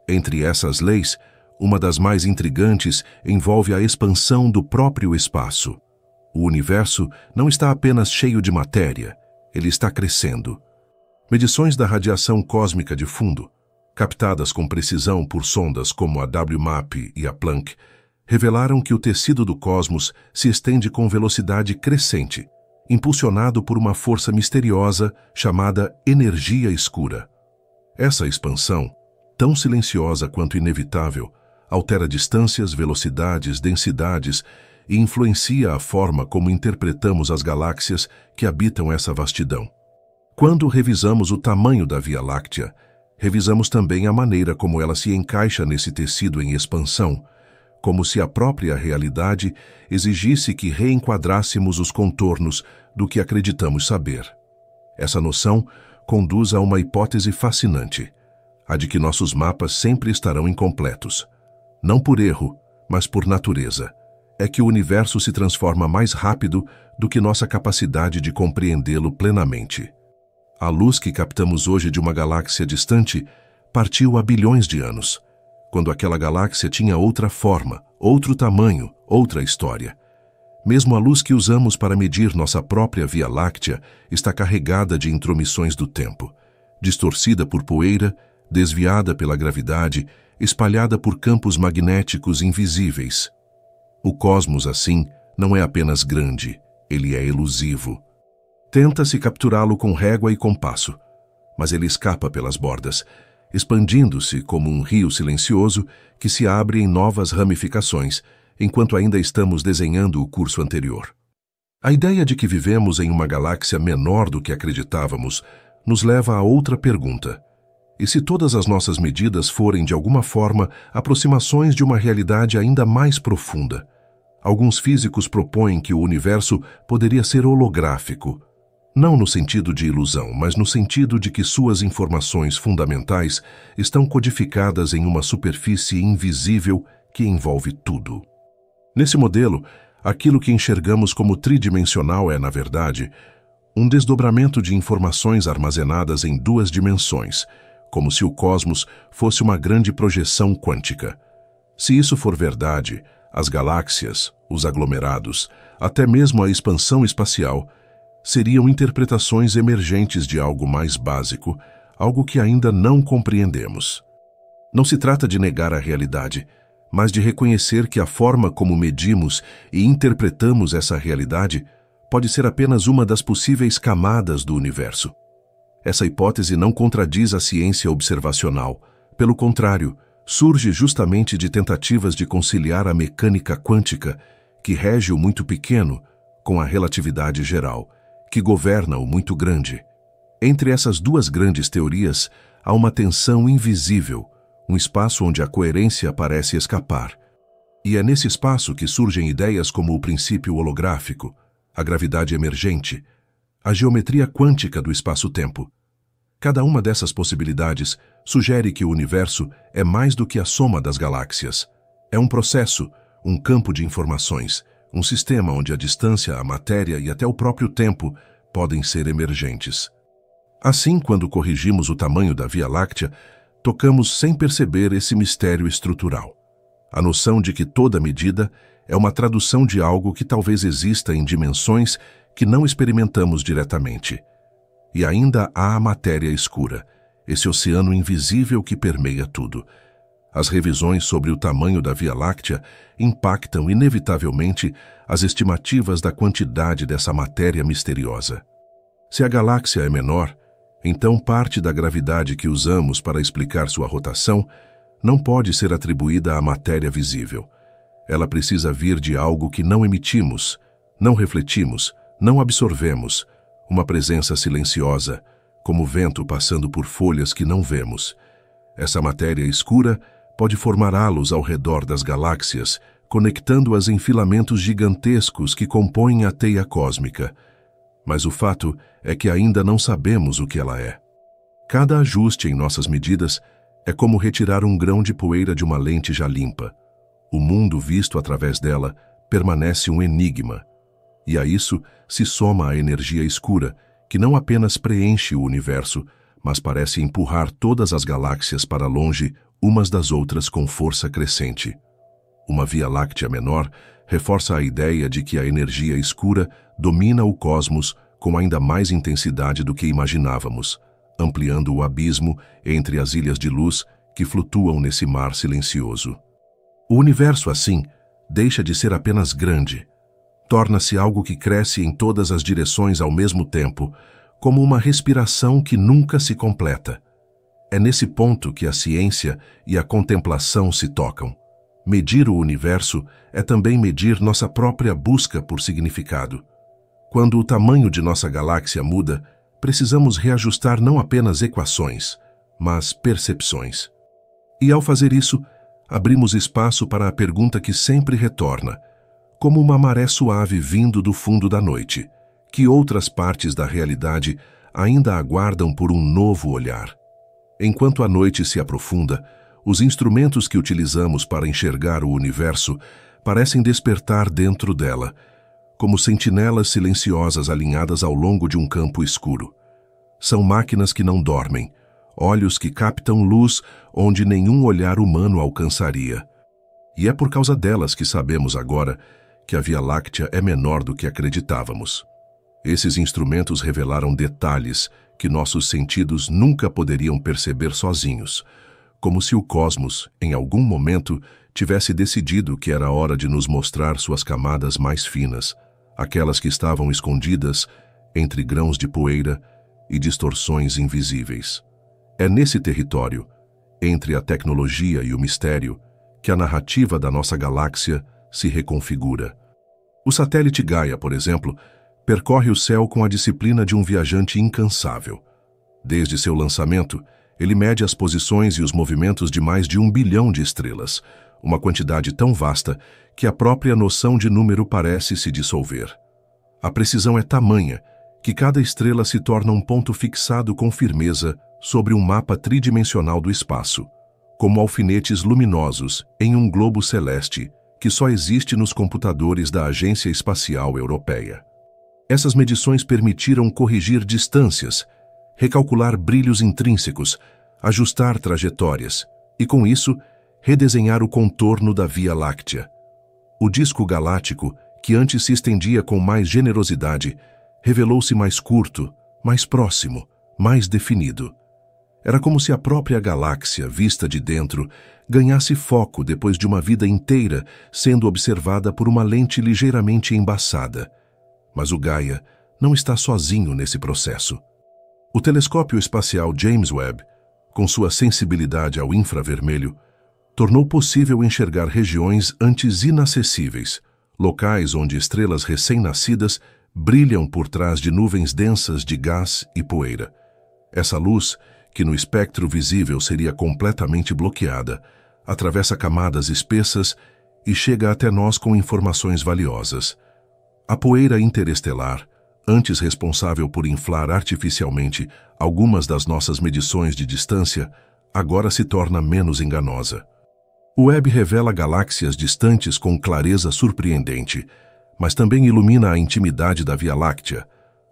Entre essas leis, uma das mais intrigantes envolve a expansão do próprio espaço. O universo não está apenas cheio de matéria, ele está crescendo. Medições da radiação cósmica de fundo, captadas com precisão por sondas como a WMAP e a Planck, revelaram que o tecido do cosmos se estende com velocidade crescente, impulsionado por uma força misteriosa chamada energia escura. Essa expansão, tão silenciosa quanto inevitável, altera distâncias, velocidades, densidades e influencia a forma como interpretamos as galáxias que habitam essa vastidão. Quando revisamos o tamanho da Via Láctea, revisamos também a maneira como ela se encaixa nesse tecido em expansão, como se a própria realidade exigisse que reenquadrássemos os contornos do que acreditamos saber. Essa noção conduz a uma hipótese fascinante, a de que nossos mapas sempre estarão incompletos. Não por erro, mas por natureza. É que o universo se transforma mais rápido do que nossa capacidade de compreendê-lo plenamente. A luz que captamos hoje de uma galáxia distante partiu há bilhões de anos, quando aquela galáxia tinha outra forma, outro tamanho, outra história. Mesmo a luz que usamos para medir nossa própria Via Láctea está carregada de intromissões do tempo, distorcida por poeira, desviada pela gravidade, espalhada por campos magnéticos invisíveis. O cosmos, assim, não é apenas grande, ele é elusivo. Tenta-se capturá-lo com régua e compasso, mas ele escapa pelas bordas, expandindo-se como um rio silencioso que se abre em novas ramificações, enquanto ainda estamos desenhando o curso anterior. A ideia de que vivemos em uma galáxia menor do que acreditávamos nos leva a outra pergunta. E se todas as nossas medidas forem, de alguma forma, aproximações de uma realidade ainda mais profunda? Alguns físicos propõem que o universo poderia ser holográfico, não no sentido de ilusão, mas no sentido de que suas informações fundamentais estão codificadas em uma superfície invisível que envolve tudo. Nesse modelo, aquilo que enxergamos como tridimensional é, na verdade, um desdobramento de informações armazenadas em duas dimensões, como se o cosmos fosse uma grande projeção quântica. Se isso for verdade, as galáxias, os aglomerados, até mesmo a expansão espacial, seriam interpretações emergentes de algo mais básico, algo que ainda não compreendemos. Não se trata de negar a realidade, mas de reconhecer que a forma como medimos e interpretamos essa realidade pode ser apenas uma das possíveis camadas do universo. Essa hipótese não contradiz a ciência observacional. Pelo contrário, surge justamente de tentativas de conciliar a mecânica quântica, que rege o muito pequeno, com a relatividade geral, que governa o muito grande. Entre essas duas grandes teorias, há uma tensão invisível, um espaço onde a coerência parece escapar. E é nesse espaço que surgem ideias como o princípio holográfico, a gravidade emergente, a geometria quântica do espaço-tempo. Cada uma dessas possibilidades sugere que o universo é mais do que a soma das galáxias. É um processo, um campo de informações, um sistema onde a distância, a matéria e até o próprio tempo podem ser emergentes. Assim, quando corrigimos o tamanho da Via Láctea, tocamos sem perceber esse mistério estrutural. A noção de que toda medida é uma tradução de algo que talvez exista em dimensões que não experimentamos diretamente. E ainda há a matéria escura, esse oceano invisível que permeia tudo. As revisões sobre o tamanho da Via Láctea impactam inevitavelmente as estimativas da quantidade dessa matéria misteriosa. Se a galáxia é menor, então parte da gravidade que usamos para explicar sua rotação não pode ser atribuída à matéria visível. Ela precisa vir de algo que não emitimos, não refletimos, não absorvemos, uma presença silenciosa, como vento passando por folhas que não vemos. Essa matéria escura pode formar halos ao redor das galáxias, conectando-as em filamentos gigantescos que compõem a teia cósmica. Mas o fato é que ainda não sabemos o que ela é. Cada ajuste em nossas medidas é como retirar um grão de poeira de uma lente já limpa. O mundo visto através dela permanece um enigma. E a isso se soma a energia escura, que não apenas preenche o universo, mas parece empurrar todas as galáxias para longe umas das outras com força crescente. Uma Via Láctea menor reforça a ideia de que a energia escura domina o cosmos com ainda mais intensidade do que imaginávamos, ampliando o abismo entre as ilhas de luz que flutuam nesse mar silencioso. O universo, assim, deixa de ser apenas grande. Torna-se algo que cresce em todas as direções ao mesmo tempo, como uma respiração que nunca se completa. É nesse ponto que a ciência e a contemplação se tocam. Medir o universo é também medir nossa própria busca por significado. Quando o tamanho de nossa galáxia muda, precisamos reajustar não apenas equações, mas percepções. E ao fazer isso, abrimos espaço para a pergunta que sempre retorna: como uma maré suave vindo do fundo da noite, que outras partes da realidade ainda aguardam por um novo olhar? Enquanto a noite se aprofunda, os instrumentos que utilizamos para enxergar o universo parecem despertar dentro dela, como sentinelas silenciosas alinhadas ao longo de um campo escuro. São máquinas que não dormem, olhos que captam luz onde nenhum olhar humano alcançaria. E é por causa delas que sabemos agora que a Via Láctea é menor do que acreditávamos. Esses instrumentos revelaram detalhes que nossos sentidos nunca poderiam perceber sozinhos, como se o cosmos, em algum momento, tivesse decidido que era hora de nos mostrar suas camadas mais finas, aquelas que estavam escondidas entre grãos de poeira e distorções invisíveis. É nesse território, entre a tecnologia e o mistério, que a narrativa da nossa galáxia se reconfigura. O satélite Gaia, por exemplo, percorre o céu com a disciplina de um viajante incansável. Desde seu lançamento, ele mede as posições e os movimentos de mais de 1 bilhão de estrelas, uma quantidade tão vasta que a própria noção de número parece se dissolver. A precisão é tamanha que cada estrela se torna um ponto fixado com firmeza sobre um mapa tridimensional do espaço, como alfinetes luminosos em um globo celeste que só existe nos computadores da Agência Espacial Europeia. Essas medições permitiram corrigir distâncias, recalcular brilhos intrínsecos, ajustar trajetórias e, com isso, redesenhar o contorno da Via Láctea. O disco galáctico, que antes se estendia com mais generosidade, revelou-se mais curto, mais próximo, mais definido. Era como se a própria galáxia, vista de dentro, ganhasse foco depois de uma vida inteira sendo observada por uma lente ligeiramente embaçada. Mas o Gaia não está sozinho nesse processo. O telescópio espacial James Webb, com sua sensibilidade ao infravermelho, tornou possível enxergar regiões antes inacessíveis, locais onde estrelas recém-nascidas brilham por trás de nuvens densas de gás e poeira. Essa luz, que no espectro visível seria completamente bloqueada, atravessa camadas espessas e chega até nós com informações valiosas. A poeira interestelar, antes responsável por inflar artificialmente algumas das nossas medições de distância, agora se torna menos enganosa. O Webb revela galáxias distantes com clareza surpreendente, mas também ilumina a intimidade da Via Láctea,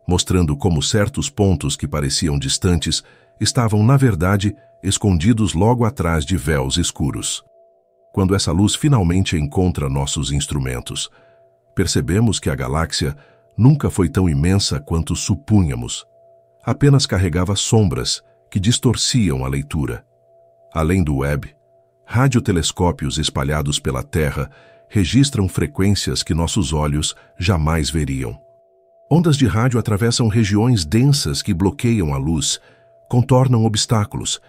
mostrando como certos pontos que pareciam distantes estavam, na verdade, escondidos logo atrás de véus escuros. Quando essa luz finalmente encontra nossos instrumentos, percebemos que a galáxia nunca foi tão imensa quanto supunhamos. Apenas carregava sombras que distorciam a leitura. Além do Webb, radiotelescópios espalhados pela Terra registram frequências que nossos olhos jamais veriam. Ondas de rádio atravessam regiões densas que bloqueiam a luz, contornam obstáculos,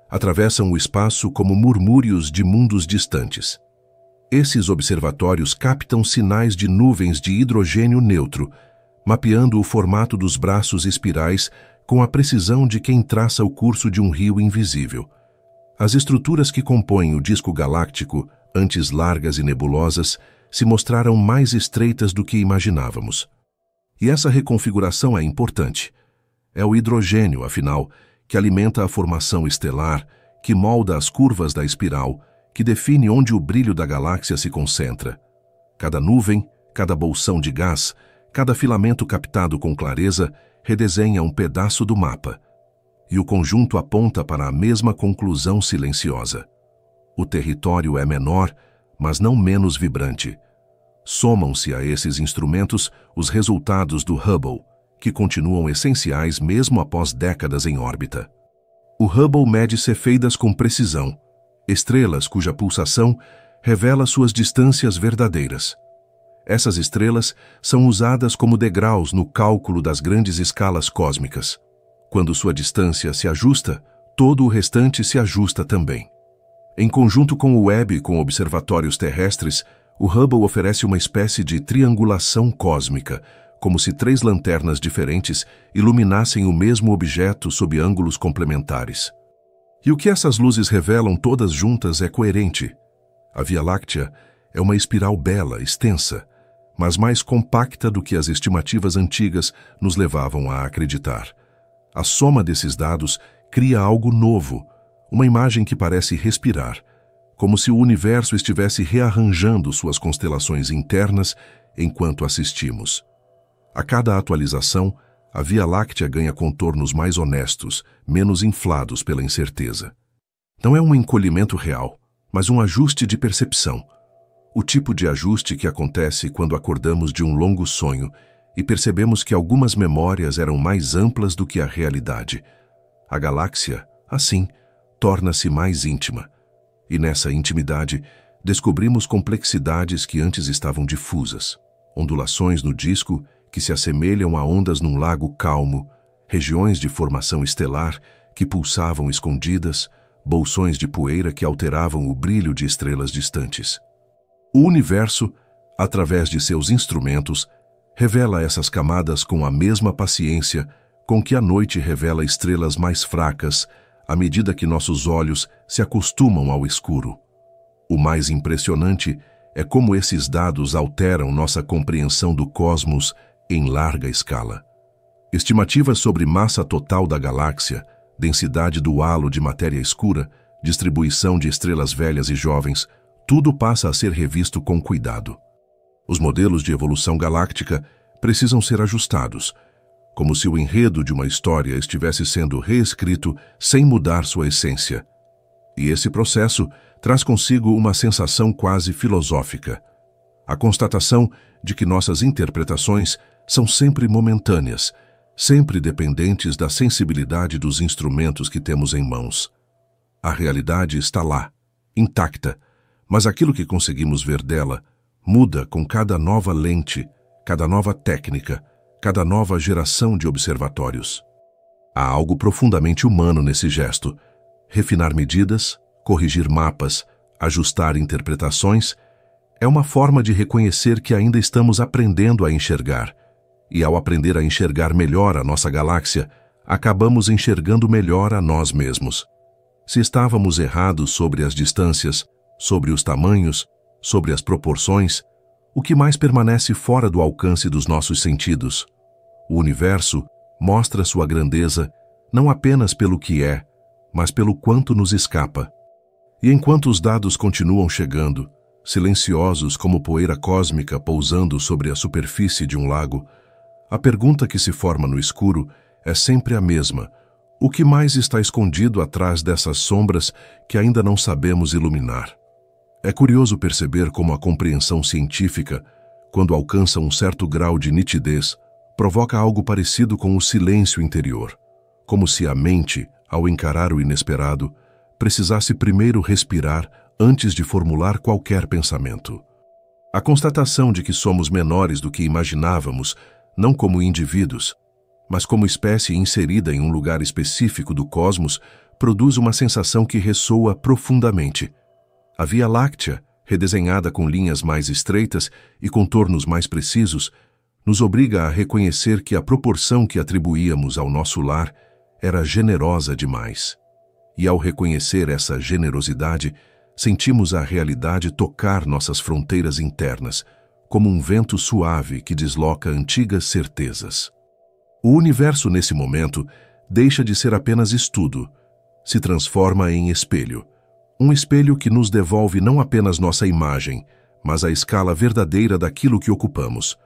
atravessam o espaço como murmúrios de mundos distantes. Esses observatórios captam sinais de nuvens de hidrogênio neutro, mapeando o formato dos braços espirais com a precisão de quem traça o curso de um rio invisível. As estruturas que compõem o disco galáctico, antes largas e nebulosas, se mostraram mais estreitas do que imaginávamos. E essa reconfiguração é importante. É o hidrogênio, afinal, que alimenta a formação estelar, que molda as curvas da espiral, que define onde o brilho da galáxia se concentra. Cada nuvem, cada bolsão de gás, cada filamento captado com clareza redesenha um pedaço do mapa. E o conjunto aponta para a mesma conclusão silenciosa. O território é menor, mas não menos vibrante. Somam-se a esses instrumentos os resultados do Hubble, que continuam essenciais mesmo após décadas em órbita. O Hubble mede cefeidas com precisão, estrelas cuja pulsação revela suas distâncias verdadeiras. Essas estrelas são usadas como degraus no cálculo das grandes escalas cósmicas. Quando sua distância se ajusta, todo o restante se ajusta também. Em conjunto com o Webb e com observatórios terrestres, o Hubble oferece uma espécie de triangulação cósmica, como se 3 lanternas diferentes iluminassem o mesmo objeto sob ângulos complementares. E o que essas luzes revelam todas juntas é coerente. A Via Láctea é uma espiral bela, extensa, mas mais compacta do que as estimativas antigas nos levavam a acreditar. A soma desses dados cria algo novo, uma imagem que parece respirar, como se o universo estivesse rearranjando suas constelações internas enquanto assistimos. A cada atualização, a Via Láctea ganha contornos mais honestos, menos inflados pela incerteza. Não é um encolhimento real, mas um ajuste de percepção. O tipo de ajuste que acontece quando acordamos de um longo sonho e percebemos que algumas memórias eram mais amplas do que a realidade. A galáxia, assim, torna-se mais íntima. E nessa intimidade, descobrimos complexidades que antes estavam difusas. Ondulações no disco que se assemelham a ondas num lago calmo, regiões de formação estelar que pulsavam escondidas, bolsões de poeira que alteravam o brilho de estrelas distantes. O universo, através de seus instrumentos, revela essas camadas com a mesma paciência com que a noite revela estrelas mais fracas à medida que nossos olhos se acostumam ao escuro. O mais impressionante é como esses dados alteram nossa compreensão do cosmos em larga escala. Estimativas sobre massa total da galáxia, densidade do halo de matéria escura, distribuição de estrelas velhas e jovens, tudo passa a ser revisto com cuidado. Os modelos de evolução galáctica precisam ser ajustados, como se o enredo de uma história estivesse sendo reescrito sem mudar sua essência. E esse processo traz consigo uma sensação quase filosófica. A constatação de que nossas interpretações são sempre momentâneas, sempre dependentes da sensibilidade dos instrumentos que temos em mãos. A realidade está lá, intacta, mas aquilo que conseguimos ver dela muda com cada nova lente, cada nova técnica, cada nova geração de observatórios. Há algo profundamente humano nesse gesto. Refinar medidas, corrigir mapas, ajustar interpretações, é uma forma de reconhecer que ainda estamos aprendendo a enxergar. E ao aprender a enxergar melhor a nossa galáxia, acabamos enxergando melhor a nós mesmos. Se estávamos errados sobre as distâncias, sobre os tamanhos, sobre as proporções, o que mais permanece fora do alcance dos nossos sentidos. O universo mostra sua grandeza não apenas pelo que é, mas pelo quanto nos escapa. E enquanto os dados continuam chegando, silenciosos como poeira cósmica pousando sobre a superfície de um lago, a pergunta que se forma no escuro é sempre a mesma: o que mais está escondido atrás dessas sombras que ainda não sabemos iluminar? É curioso perceber como a compreensão científica, quando alcança um certo grau de nitidez, provoca algo parecido com o silêncio interior, como se a mente, ao encarar o inesperado, precisasse primeiro respirar antes de formular qualquer pensamento. A constatação de que somos menores do que imaginávamos, não como indivíduos, mas como espécie inserida em um lugar específico do cosmos, produz uma sensação que ressoa profundamente. A Via Láctea, redesenhada com linhas mais estreitas e contornos mais precisos, nos obriga a reconhecer que a proporção que atribuíamos ao nosso lar era generosa demais. E ao reconhecer essa generosidade, sentimos a realidade tocar nossas fronteiras internas, como um vento suave que desloca antigas certezas. O universo, nesse momento, deixa de ser apenas estudo, se transforma em espelho. Um espelho que nos devolve não apenas nossa imagem, mas a escala verdadeira daquilo que ocupamos.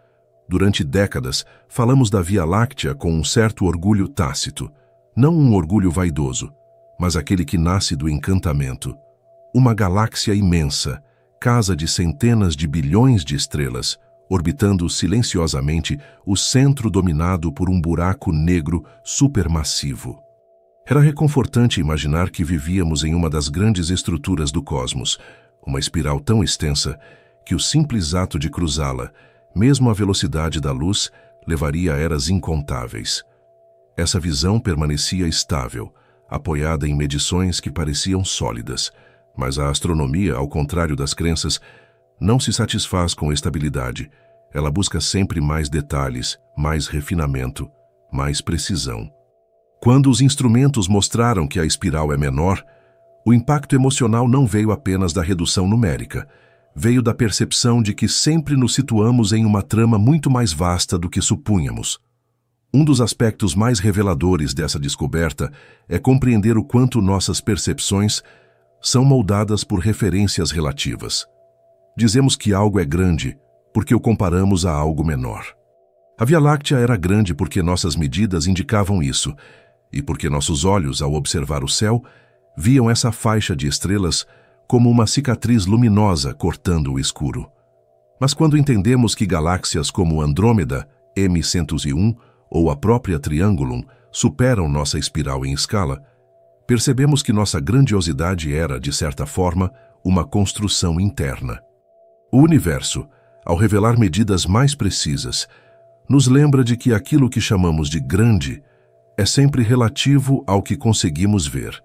Durante décadas, falamos da Via Láctea com um certo orgulho tácito, não um orgulho vaidoso, mas aquele que nasce do encantamento. Uma galáxia imensa, casa de centenas de bilhões de estrelas, orbitando silenciosamente o centro dominado por um buraco negro supermassivo. Era reconfortante imaginar que vivíamos em uma das grandes estruturas do cosmos, uma espiral tão extensa que o simples ato de cruzá-la, mesmo à velocidade da luz, levaria a eras incontáveis. Essa visão permanecia estável, apoiada em medições que pareciam sólidas, mas a astronomia, ao contrário das crenças, não se satisfaz com estabilidade. Ela busca sempre mais detalhes, mais refinamento, mais precisão. Quando os instrumentos mostraram que a espiral é menor, o impacto emocional não veio apenas da redução numérica, veio da percepção de que sempre nos situamos em uma trama muito mais vasta do que supunhamos. Um dos aspectos mais reveladores dessa descoberta é compreender o quanto nossas percepções são moldadas por referências relativas. Dizemos que algo é grande porque o comparamos a algo menor. A Via Láctea era grande porque nossas medidas indicavam isso, e porque nossos olhos, ao observar o céu, viam essa faixa de estrelas como uma cicatriz luminosa cortando o escuro. Mas quando entendemos que galáxias como Andrômeda, M101 ou a própria Triangulum superam nossa espiral em escala, percebemos que nossa grandiosidade era, de certa forma, uma construção interna. O universo, ao revelar medidas mais precisas, nos lembra de que aquilo que chamamos de grande é sempre relativo ao que conseguimos ver,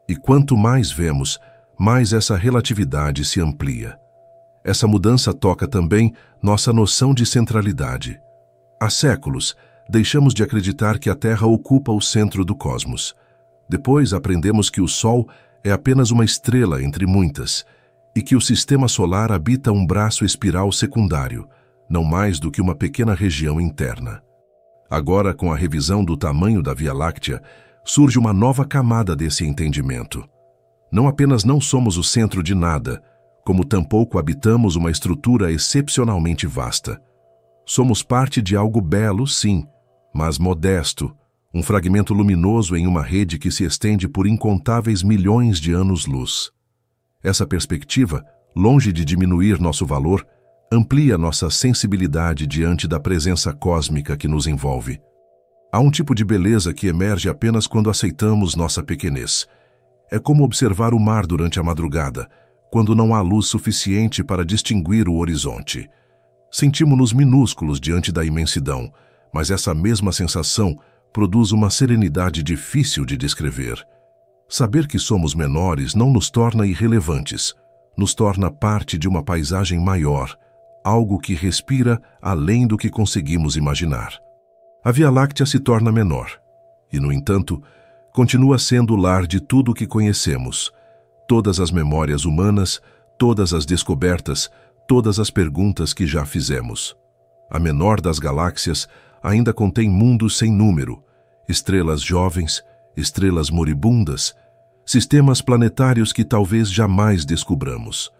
e quanto mais vemos, mais essa relatividade se amplia. Essa mudança toca também nossa noção de centralidade. Há séculos, deixamos de acreditar que a Terra ocupa o centro do cosmos. Depois aprendemos que o Sol é apenas uma estrela entre muitas, e que o Sistema Solar habita um braço espiral secundário, não mais do que uma pequena região interna. Agora, com a revisão do tamanho da Via Láctea, surge uma nova camada desse entendimento. Não apenas não somos o centro de nada, como tampouco habitamos uma estrutura excepcionalmente vasta. Somos parte de algo belo, sim, mas modesto, um fragmento luminoso em uma rede que se estende por incontáveis milhões de anos-luz. Essa perspectiva, longe de diminuir nosso valor, amplia nossa sensibilidade diante da presença cósmica que nos envolve. Há um tipo de beleza que emerge apenas quando aceitamos nossa pequenez. É como observar o mar durante a madrugada, quando não há luz suficiente para distinguir o horizonte. Sentimos-nos minúsculos diante da imensidão, mas essa mesma sensação produz uma serenidade difícil de descrever. Saber que somos menores não nos torna irrelevantes, nos torna parte de uma paisagem maior, algo que respira além do que conseguimos imaginar. A Via Láctea se torna menor, e, no entanto, continua sendo o lar de tudo o que conhecemos. Todas as memórias humanas, todas as descobertas, todas as perguntas que já fizemos. A menor das galáxias ainda contém mundos sem número, estrelas jovens, estrelas moribundas, sistemas planetários que talvez jamais descubramos.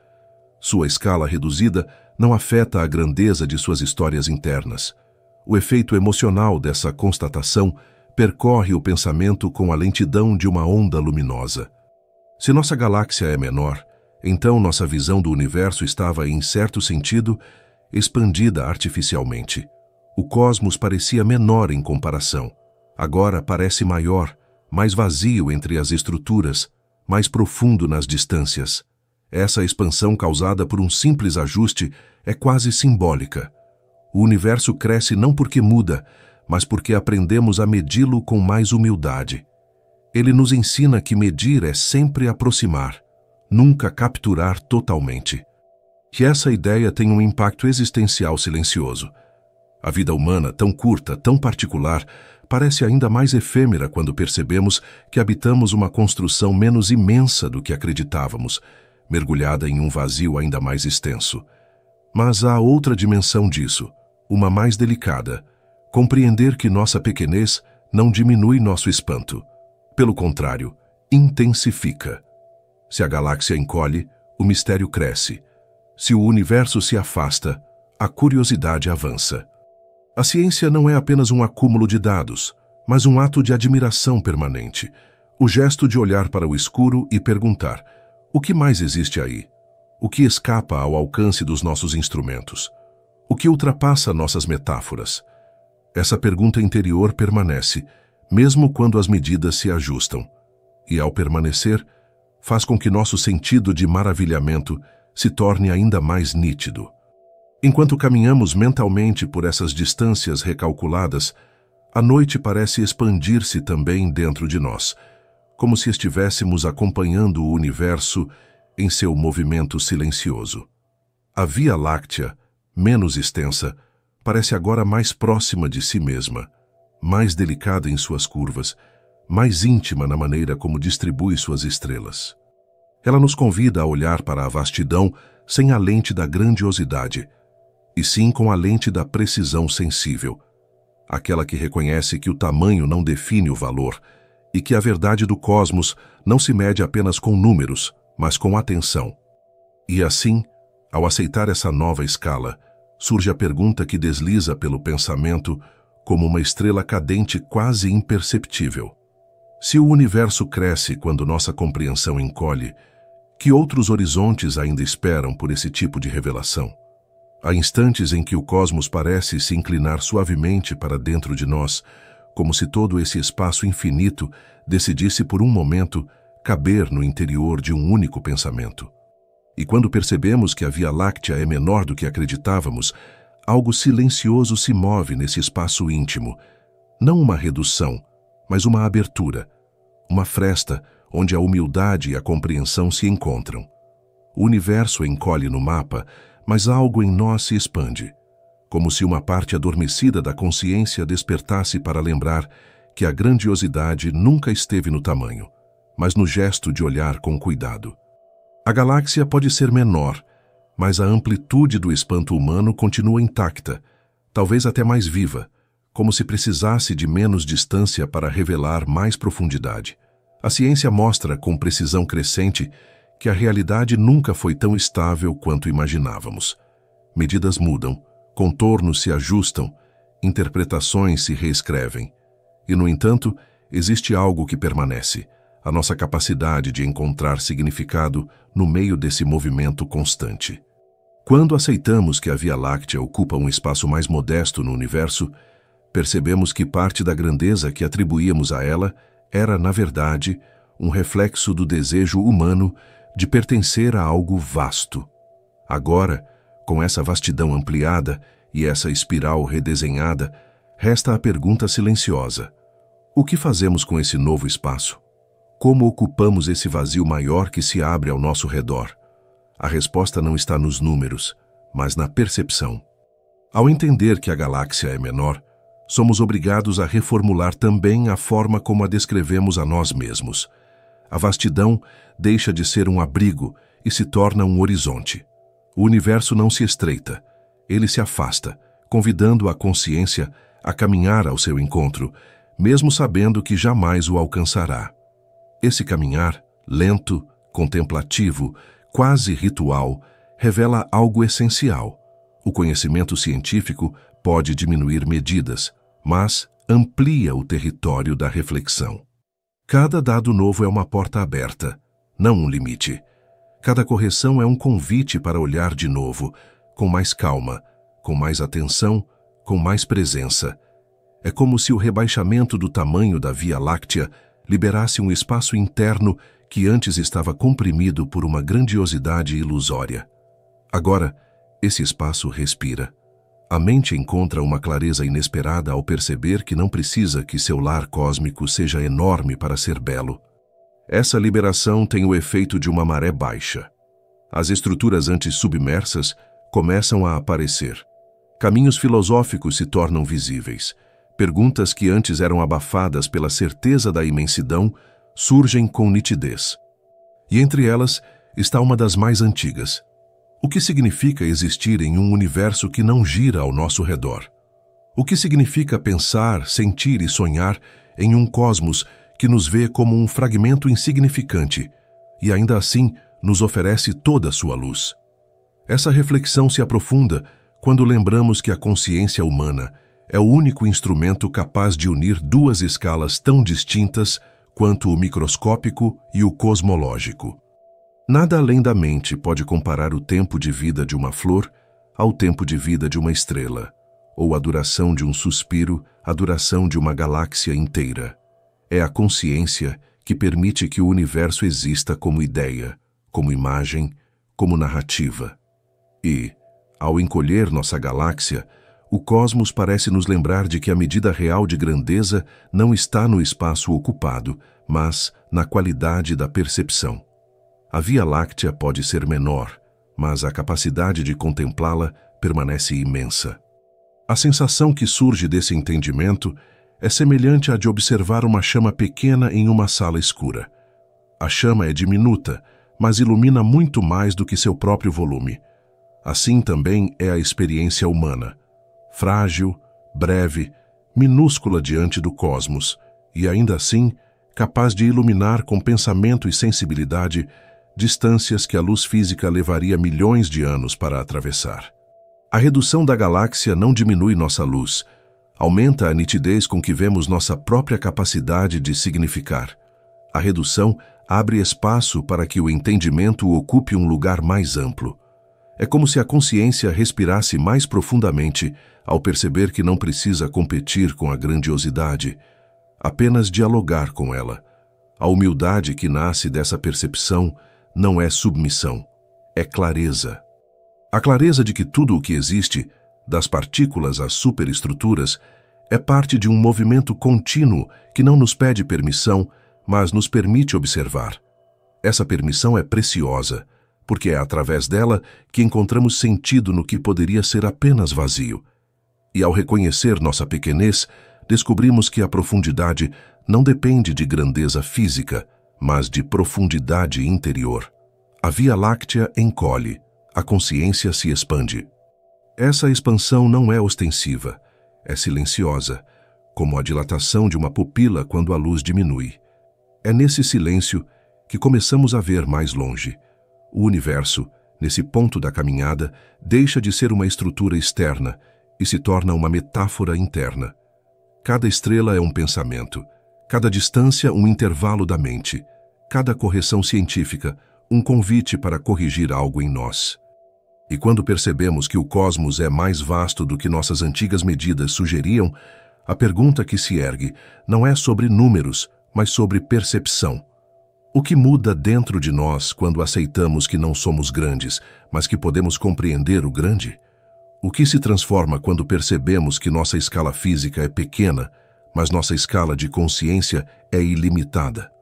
Sua escala reduzida não afeta a grandeza de suas histórias internas. O efeito emocional dessa constatação percorre o pensamento com a lentidão de uma onda luminosa. Se nossa galáxia é menor, então nossa visão do universo estava, em certo sentido, expandida artificialmente. O cosmos parecia menor em comparação. Agora parece maior, mais vazio entre as estruturas, mais profundo nas distâncias. Essa expansão causada por um simples ajuste é quase simbólica. O universo cresce não porque muda, mas porque aprendemos a medi-lo com mais humildade. Ele nos ensina que medir é sempre aproximar, nunca capturar totalmente. Que essa ideia tem um impacto existencial silencioso. A vida humana, tão curta, tão particular, parece ainda mais efêmera quando percebemos que habitamos uma construção menos imensa do que acreditávamos, mergulhada em um vazio ainda mais extenso. Mas há outra dimensão disso, uma mais delicada: compreender que nossa pequenez não diminui nosso espanto. Pelo contrário, intensifica. Se a galáxia encolhe, o mistério cresce. Se o universo se afasta, a curiosidade avança. A ciência não é apenas um acúmulo de dados, mas um ato de admiração permanente. O gesto de olhar para o escuro e perguntar: o que mais existe aí? O que escapa ao alcance dos nossos instrumentos? O que ultrapassa nossas metáforas? Essa pergunta interior permanece, mesmo quando as medidas se ajustam. E, ao permanecer, faz com que nosso sentido de maravilhamento se torne ainda mais nítido. Enquanto caminhamos mentalmente por essas distâncias recalculadas, a noite parece expandir-se também dentro de nós, como se estivéssemos acompanhando o universo em seu movimento silencioso. A Via Láctea, menos extensa, parece agora mais próxima de si mesma, mais delicada em suas curvas, mais íntima na maneira como distribui suas estrelas. Ela nos convida a olhar para a vastidão sem a lente da grandiosidade, e sim com a lente da precisão sensível, aquela que reconhece que o tamanho não define o valor e que a verdade do cosmos não se mede apenas com números, mas com atenção. E assim, ao aceitar essa nova escala, surge a pergunta que desliza pelo pensamento como uma estrela cadente quase imperceptível. Se o universo cresce quando nossa compreensão encolhe, que outros horizontes ainda esperam por esse tipo de revelação? Há instantes em que o cosmos parece se inclinar suavemente para dentro de nós, como se todo esse espaço infinito decidisse por um momento caber no interior de um único pensamento. E quando percebemos que a Via Láctea é menor do que acreditávamos, algo silencioso se move nesse espaço íntimo. Não uma redução, mas uma abertura, uma fresta onde a humildade e a compreensão se encontram. O universo encolhe no mapa, mas algo em nós se expande, como se uma parte adormecida da consciência despertasse para lembrar que a grandiosidade nunca esteve no tamanho, mas no gesto de olhar com cuidado. A galáxia pode ser menor, mas a amplitude do espanto humano continua intacta, talvez até mais viva, como se precisasse de menos distância para revelar mais profundidade. A ciência mostra com precisão crescente que a realidade nunca foi tão estável quanto imaginávamos. Medidas mudam, contornos se ajustam, interpretações se reescrevem. E, no entanto, existe algo que permanece: a nossa capacidade de encontrar significado no meio desse movimento constante. Quando aceitamos que a Via Láctea ocupa um espaço mais modesto no universo, percebemos que parte da grandeza que atribuíamos a ela era, na verdade, um reflexo do desejo humano de pertencer a algo vasto. Agora, com essa vastidão ampliada e essa espiral redesenhada, resta a pergunta silenciosa: o que fazemos com esse novo espaço? Como ocupamos esse vazio maior que se abre ao nosso redor? A resposta não está nos números, mas na percepção. Ao entender que a galáxia é menor, somos obrigados a reformular também a forma como a descrevemos a nós mesmos. A vastidão deixa de ser um abrigo e se torna um horizonte. O universo não se estreita, ele se afasta, convidando a consciência a caminhar ao seu encontro, mesmo sabendo que jamais o alcançará. Esse caminhar, lento, contemplativo, quase ritual, revela algo essencial. O conhecimento científico pode diminuir medidas, mas amplia o território da reflexão. Cada dado novo é uma porta aberta, não um limite. Cada correção é um convite para olhar de novo, com mais calma, com mais atenção, com mais presença. É como se o rebaixamento do tamanho da Via Láctea liberasse um espaço interno que antes estava comprimido por uma grandiosidade ilusória. Agora, esse espaço respira. A mente encontra uma clareza inesperada ao perceber que não precisa que seu lar cósmico seja enorme para ser belo. Essa liberação tem o efeito de uma maré baixa. As estruturas antes submersas começam a aparecer. Caminhos filosóficos se tornam visíveis. Perguntas que antes eram abafadas pela certeza da imensidão surgem com nitidez. E entre elas está uma das mais antigas. O que significa existir em um universo que não gira ao nosso redor? O que significa pensar, sentir e sonhar em um cosmos que nos vê como um fragmento insignificante e ainda assim nos oferece toda a sua luz? Essa reflexão se aprofunda quando lembramos que a consciência humana é o único instrumento capaz de unir duas escalas tão distintas quanto o microscópico e o cosmológico. Nada além da mente pode comparar o tempo de vida de uma flor ao tempo de vida de uma estrela, ou a duração de um suspiro à duração de uma galáxia inteira. É a consciência que permite que o universo exista como ideia, como imagem, como narrativa. E, ao encolher nossa galáxia, o cosmos parece nos lembrar de que a medida real de grandeza não está no espaço ocupado, mas na qualidade da percepção. A Via Láctea pode ser menor, mas a capacidade de contemplá-la permanece imensa. A sensação que surge desse entendimento é semelhante à de observar uma chama pequena em uma sala escura. A chama é diminuta, mas ilumina muito mais do que seu próprio volume. Assim também é a experiência humana. Frágil, breve, minúscula diante do cosmos, e ainda assim capaz de iluminar com pensamento e sensibilidade distâncias que a luz física levaria milhões de anos para atravessar. A redução da galáxia não diminui nossa luz, aumenta a nitidez com que vemos nossa própria capacidade de significar. A redução abre espaço para que o entendimento ocupe um lugar mais amplo. É como se a consciência respirasse mais profundamente ao perceber que não precisa competir com a grandiosidade, apenas dialogar com ela. A humildade que nasce dessa percepção não é submissão, é clareza. A clareza de que tudo o que existe, das partículas às superestruturas, é parte de um movimento contínuo que não nos pede permissão, mas nos permite observar. Essa permissão é preciosa, porque é através dela que encontramos sentido no que poderia ser apenas vazio. E ao reconhecer nossa pequenez, descobrimos que a profundidade não depende de grandeza física, mas de profundidade interior. A Via Láctea encolhe, a consciência se expande. Essa expansão não é ostensiva, é silenciosa, como a dilatação de uma pupila quando a luz diminui. É nesse silêncio que começamos a ver mais longe. O universo, nesse ponto da caminhada, deixa de ser uma estrutura externa e se torna uma metáfora interna. Cada estrela é um pensamento, cada distância um intervalo da mente, cada correção científica um convite para corrigir algo em nós. E quando percebemos que o cosmos é mais vasto do que nossas antigas medidas sugeriam, a pergunta que se ergue não é sobre números, mas sobre percepção. O que muda dentro de nós quando aceitamos que não somos grandes, mas que podemos compreender o grande? O que se transforma quando percebemos que nossa escala física é pequena, mas nossa escala de consciência é ilimitada?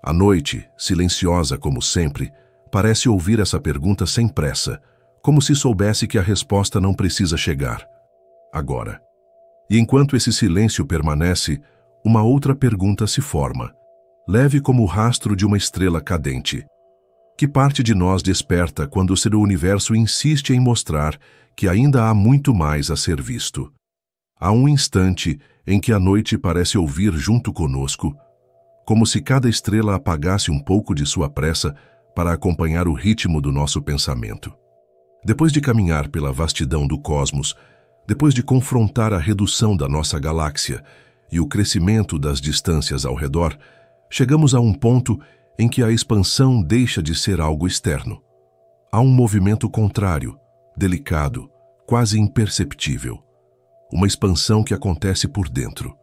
A noite, silenciosa como sempre, parece ouvir essa pergunta sem pressa, como se soubesse que a resposta não precisa chegar agora. E enquanto esse silêncio permanece, uma outra pergunta se forma, leve como o rastro de uma estrela cadente. Que parte de nós desperta quando seu universo insiste em mostrar que ainda há muito mais a ser visto? Há um instante em que a noite parece ouvir junto conosco, como se cada estrela apagasse um pouco de sua pressa para acompanhar o ritmo do nosso pensamento. Depois de caminhar pela vastidão do cosmos, depois de confrontar a redução da nossa galáxia e o crescimento das distâncias ao redor, chegamos a um ponto em que a expansão deixa de ser algo externo. Há um movimento contrário, delicado, quase imperceptível. Uma expansão que acontece por dentro,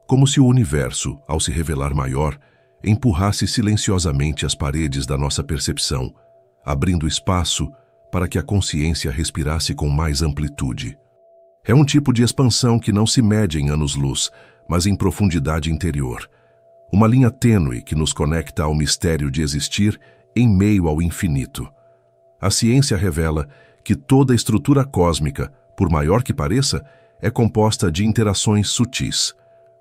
como se o universo, ao se revelar maior, empurrasse silenciosamente as paredes da nossa percepção, abrindo espaço para que a consciência respirasse com mais amplitude. É um tipo de expansão que não se mede em anos-luz, mas em profundidade interior. Uma linha tênue que nos conecta ao mistério de existir em meio ao infinito. A ciência revela que toda estrutura cósmica, por maior que pareça, é composta de interações sutis.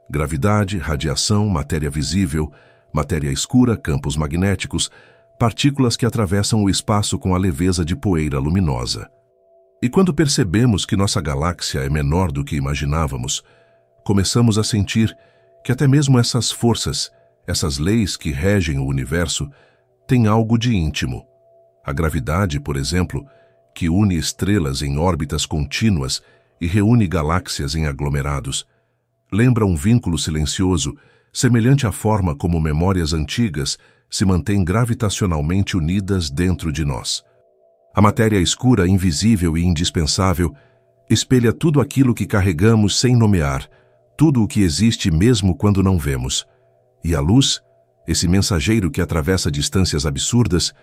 Gravidade, radiação, matéria visível, matéria escura, campos magnéticos, partículas que atravessam o espaço com a leveza de poeira luminosa. E quando percebemos que nossa galáxia é menor do que imaginávamos, começamos a sentir que até mesmo essas forças, essas leis que regem o universo, têm algo de íntimo. A gravidade, por exemplo, que une estrelas em órbitas contínuas e reúne galáxias em aglomerados, lembra um vínculo silencioso, semelhante à forma como memórias antigas se mantêm gravitacionalmente unidas dentro de nós. A matéria escura, invisível e indispensável, espelha tudo aquilo que carregamos sem nomear, tudo o que existe mesmo quando não vemos. E a luz, esse mensageiro que atravessa distâncias absurdas,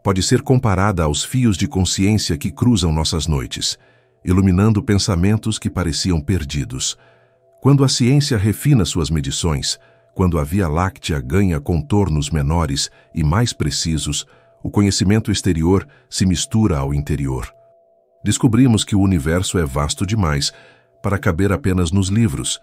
pode ser comparada aos fios de consciência que cruzam nossas noites, iluminando pensamentos que pareciam perdidos. Quando a ciência refina suas medições, quando a Via Láctea ganha contornos menores e mais precisos, o conhecimento exterior se mistura ao interior. Descobrimos que o universo é vasto demais para caber apenas nos livros,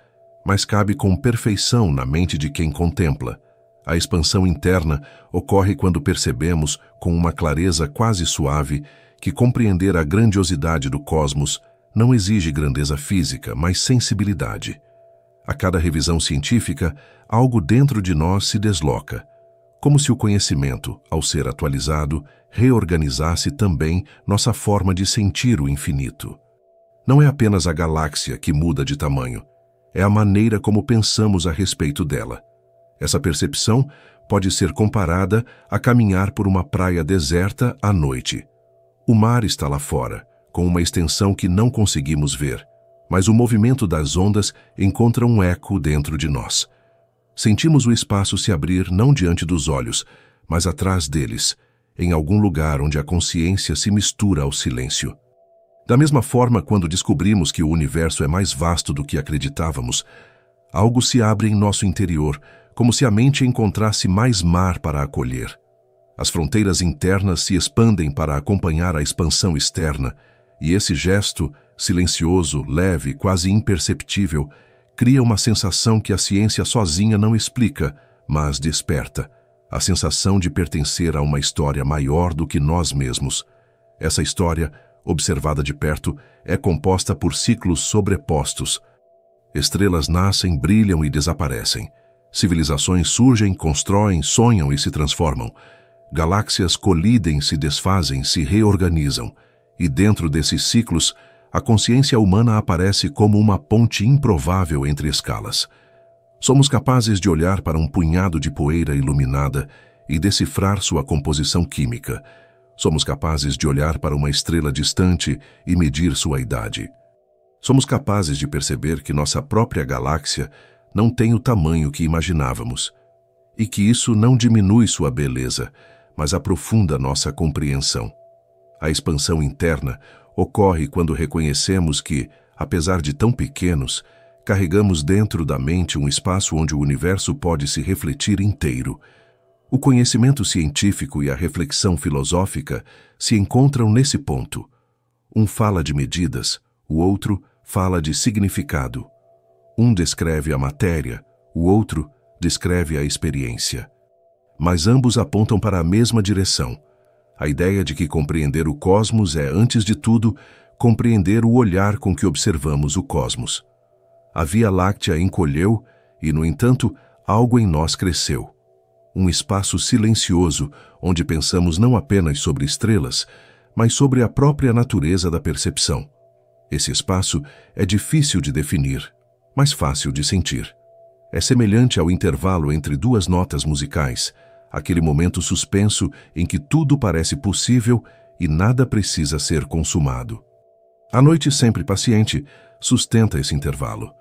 mas cabe com perfeição na mente de quem contempla. A expansão interna ocorre quando percebemos, com uma clareza quase suave, que compreender a grandiosidade do cosmos não exige grandeza física, mas sensibilidade. A cada revisão científica, algo dentro de nós se desloca, como se o conhecimento, ao ser atualizado, reorganizasse também nossa forma de sentir o infinito. Não é apenas a galáxia que muda de tamanho, é a maneira como pensamos a respeito dela. Essa percepção pode ser comparada a caminhar por uma praia deserta à noite. O mar está lá fora, com uma extensão que não conseguimos ver, mas o movimento das ondas encontra um eco dentro de nós. Sentimos o espaço se abrir não diante dos olhos, mas atrás deles, em algum lugar onde a consciência se mistura ao silêncio. Da mesma forma, quando descobrimos que o universo é mais vasto do que acreditávamos, algo se abre em nosso interior, como se a mente encontrasse mais mar para acolher. As fronteiras internas se expandem para acompanhar a expansão externa, e esse gesto, silencioso, leve, quase imperceptível, cria uma sensação que a ciência sozinha não explica, mas desperta, a sensação de pertencer a uma história maior do que nós mesmos. Essa história, observada de perto, é composta por ciclos sobrepostos. Estrelas nascem, brilham e desaparecem. Civilizações surgem, constroem, sonham e se transformam. Galáxias colidem, se desfazem, se reorganizam. E dentro desses ciclos, a consciência humana aparece como uma ponte improvável entre escalas. Somos capazes de olhar para um punhado de poeira iluminada e decifrar sua composição química. Somos capazes de olhar para uma estrela distante e medir sua idade. Somos capazes de perceber que nossa própria galáxia não tem o tamanho que imaginávamos, e que isso não diminui sua beleza, mas aprofunda nossa compreensão. A expansão interna ocorre quando reconhecemos que, apesar de tão pequenos, carregamos dentro da mente um espaço onde o universo pode se refletir inteiro. O conhecimento científico e a reflexão filosófica se encontram nesse ponto. Um fala de medidas, o outro fala de significado. Um descreve a matéria, o outro descreve a experiência. Mas ambos apontam para a mesma direção, a ideia de que compreender o cosmos é, antes de tudo, compreender o olhar com que observamos o cosmos. A Via Láctea encolheu e, no entanto, algo em nós cresceu. Um espaço silencioso onde pensamos não apenas sobre estrelas, mas sobre a própria natureza da percepção. Esse espaço é difícil de definir, mas fácil de sentir. É semelhante ao intervalo entre duas notas musicais, aquele momento suspenso em que tudo parece possível e nada precisa ser consumado. A noite, sempre paciente, sustenta esse intervalo.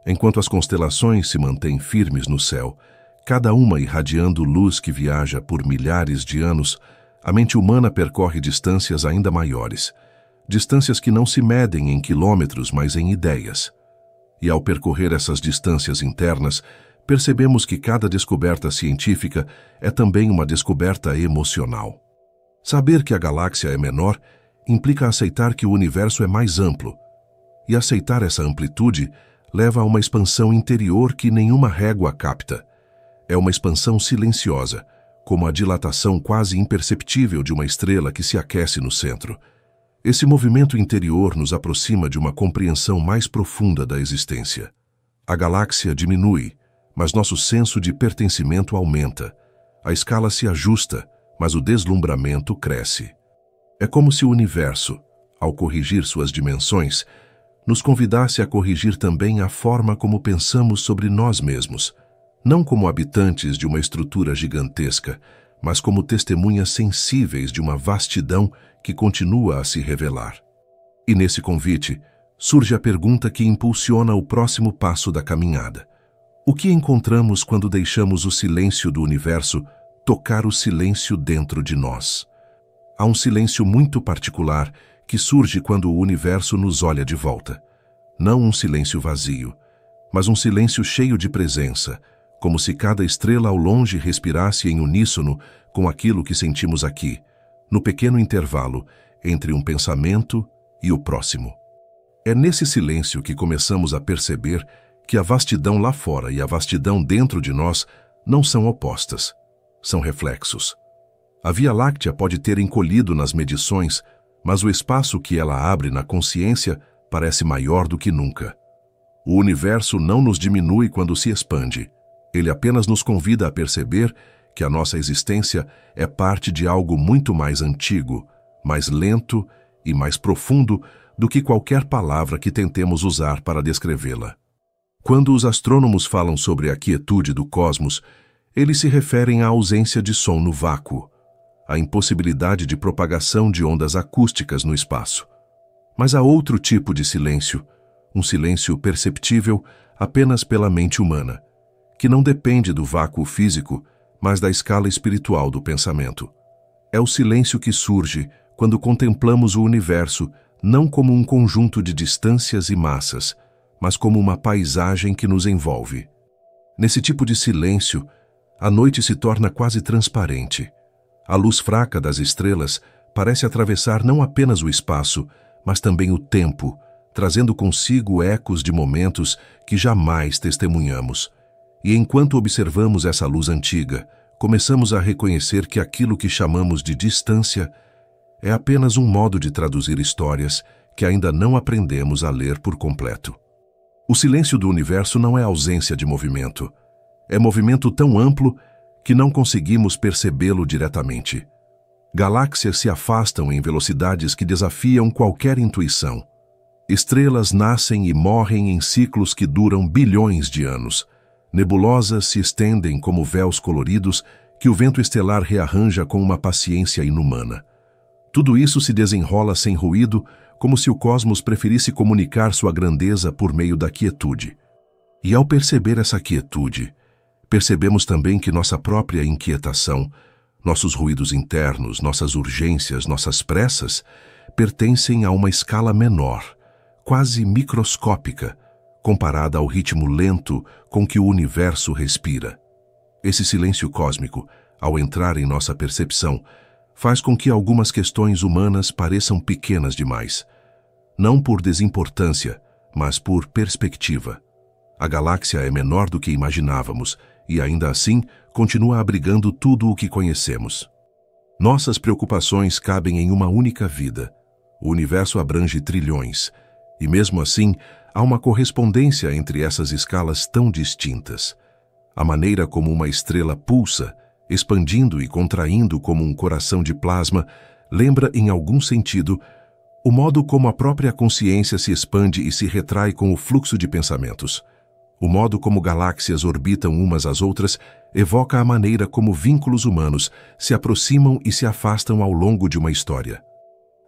Enquanto as constelações se mantêm firmes no céu, cada uma irradiando luz que viaja por milhares de anos, a mente humana percorre distâncias ainda maiores, distâncias que não se medem em quilômetros, mas em ideias. E ao percorrer essas distâncias internas, percebemos que cada descoberta científica é também uma descoberta emocional. Saber que a galáxia é menor implica aceitar que o universo é mais amplo, e aceitar essa amplitude leva a uma expansão interior que nenhuma régua capta. É uma expansão silenciosa, como a dilatação quase imperceptível de uma estrela que se aquece no centro. Esse movimento interior nos aproxima de uma compreensão mais profunda da existência. A galáxia diminui, mas nosso senso de pertencimento aumenta. A escala se ajusta, mas o deslumbramento cresce. É como se o universo, ao corrigir suas dimensões, nos convidasse a corrigir também a forma como pensamos sobre nós mesmos, não como habitantes de uma estrutura gigantesca, mas como testemunhas sensíveis de uma vastidão que continua a se revelar. E nesse convite, surge a pergunta que impulsiona o próximo passo da caminhada. O que encontramos quando deixamos o silêncio do universo tocar o silêncio dentro de nós? Há um silêncio muito particular que surge quando o universo nos olha de volta. Não um silêncio vazio, mas um silêncio cheio de presença, como se cada estrela ao longe respirasse em uníssono com aquilo que sentimos aqui, no pequeno intervalo entre um pensamento e o próximo. É nesse silêncio que começamos a perceber que a vastidão lá fora e a vastidão dentro de nós não são opostas, são reflexos. A Via Láctea pode ter encolhido nas medições, mas o espaço que ela abre na consciência parece maior do que nunca. O universo não nos diminui quando se expande. Ele apenas nos convida a perceber que a nossa existência é parte de algo muito mais antigo, mais lento e mais profundo do que qualquer palavra que tentemos usar para descrevê-la. Quando os astrônomos falam sobre a quietude do cosmos, eles se referem à ausência de som no vácuo, à impossibilidade de propagação de ondas acústicas no espaço. Mas há outro tipo de silêncio, um silêncio perceptível apenas pela mente humana, que não depende do vácuo físico, mas da escala espiritual do pensamento. É o silêncio que surge quando contemplamos o universo não como um conjunto de distâncias e massas, mas como uma paisagem que nos envolve. Nesse tipo de silêncio, a noite se torna quase transparente. A luz fraca das estrelas parece atravessar não apenas o espaço, mas também o tempo, trazendo consigo ecos de momentos que jamais testemunhamos. E enquanto observamos essa luz antiga, começamos a reconhecer que aquilo que chamamos de distância é apenas um modo de traduzir histórias que ainda não aprendemos a ler por completo. O silêncio do universo não é ausência de movimento. É movimento tão amplo que não conseguimos percebê-lo diretamente. Galáxias se afastam em velocidades que desafiam qualquer intuição. Estrelas nascem e morrem em ciclos que duram bilhões de anos. Nebulosas se estendem como véus coloridos que o vento estelar rearranja com uma paciência inumana. Tudo isso se desenrola sem ruído, como se o cosmos preferisse comunicar sua grandeza por meio da quietude. E ao perceber essa quietude, percebemos também que nossa própria inquietação, nossos ruídos internos, nossas urgências, nossas pressas, pertencem a uma escala menor, quase microscópica, comparada ao ritmo lento com que o universo respira. Esse silêncio cósmico, ao entrar em nossa percepção, faz com que algumas questões humanas pareçam pequenas demais, não por desimportância, mas por perspectiva. A galáxia é menor do que imaginávamos e, ainda assim, continua abrigando tudo o que conhecemos. Nossas preocupações cabem em uma única vida. O universo abrange trilhões, e mesmo assim, há uma correspondência entre essas escalas tão distintas. A maneira como uma estrela pulsa, expandindo e contraindo como um coração de plasma, lembra, em algum sentido, o modo como a própria consciência se expande e se retrai com o fluxo de pensamentos. O modo como galáxias orbitam umas às outras evoca a maneira como vínculos humanos se aproximam e se afastam ao longo de uma história.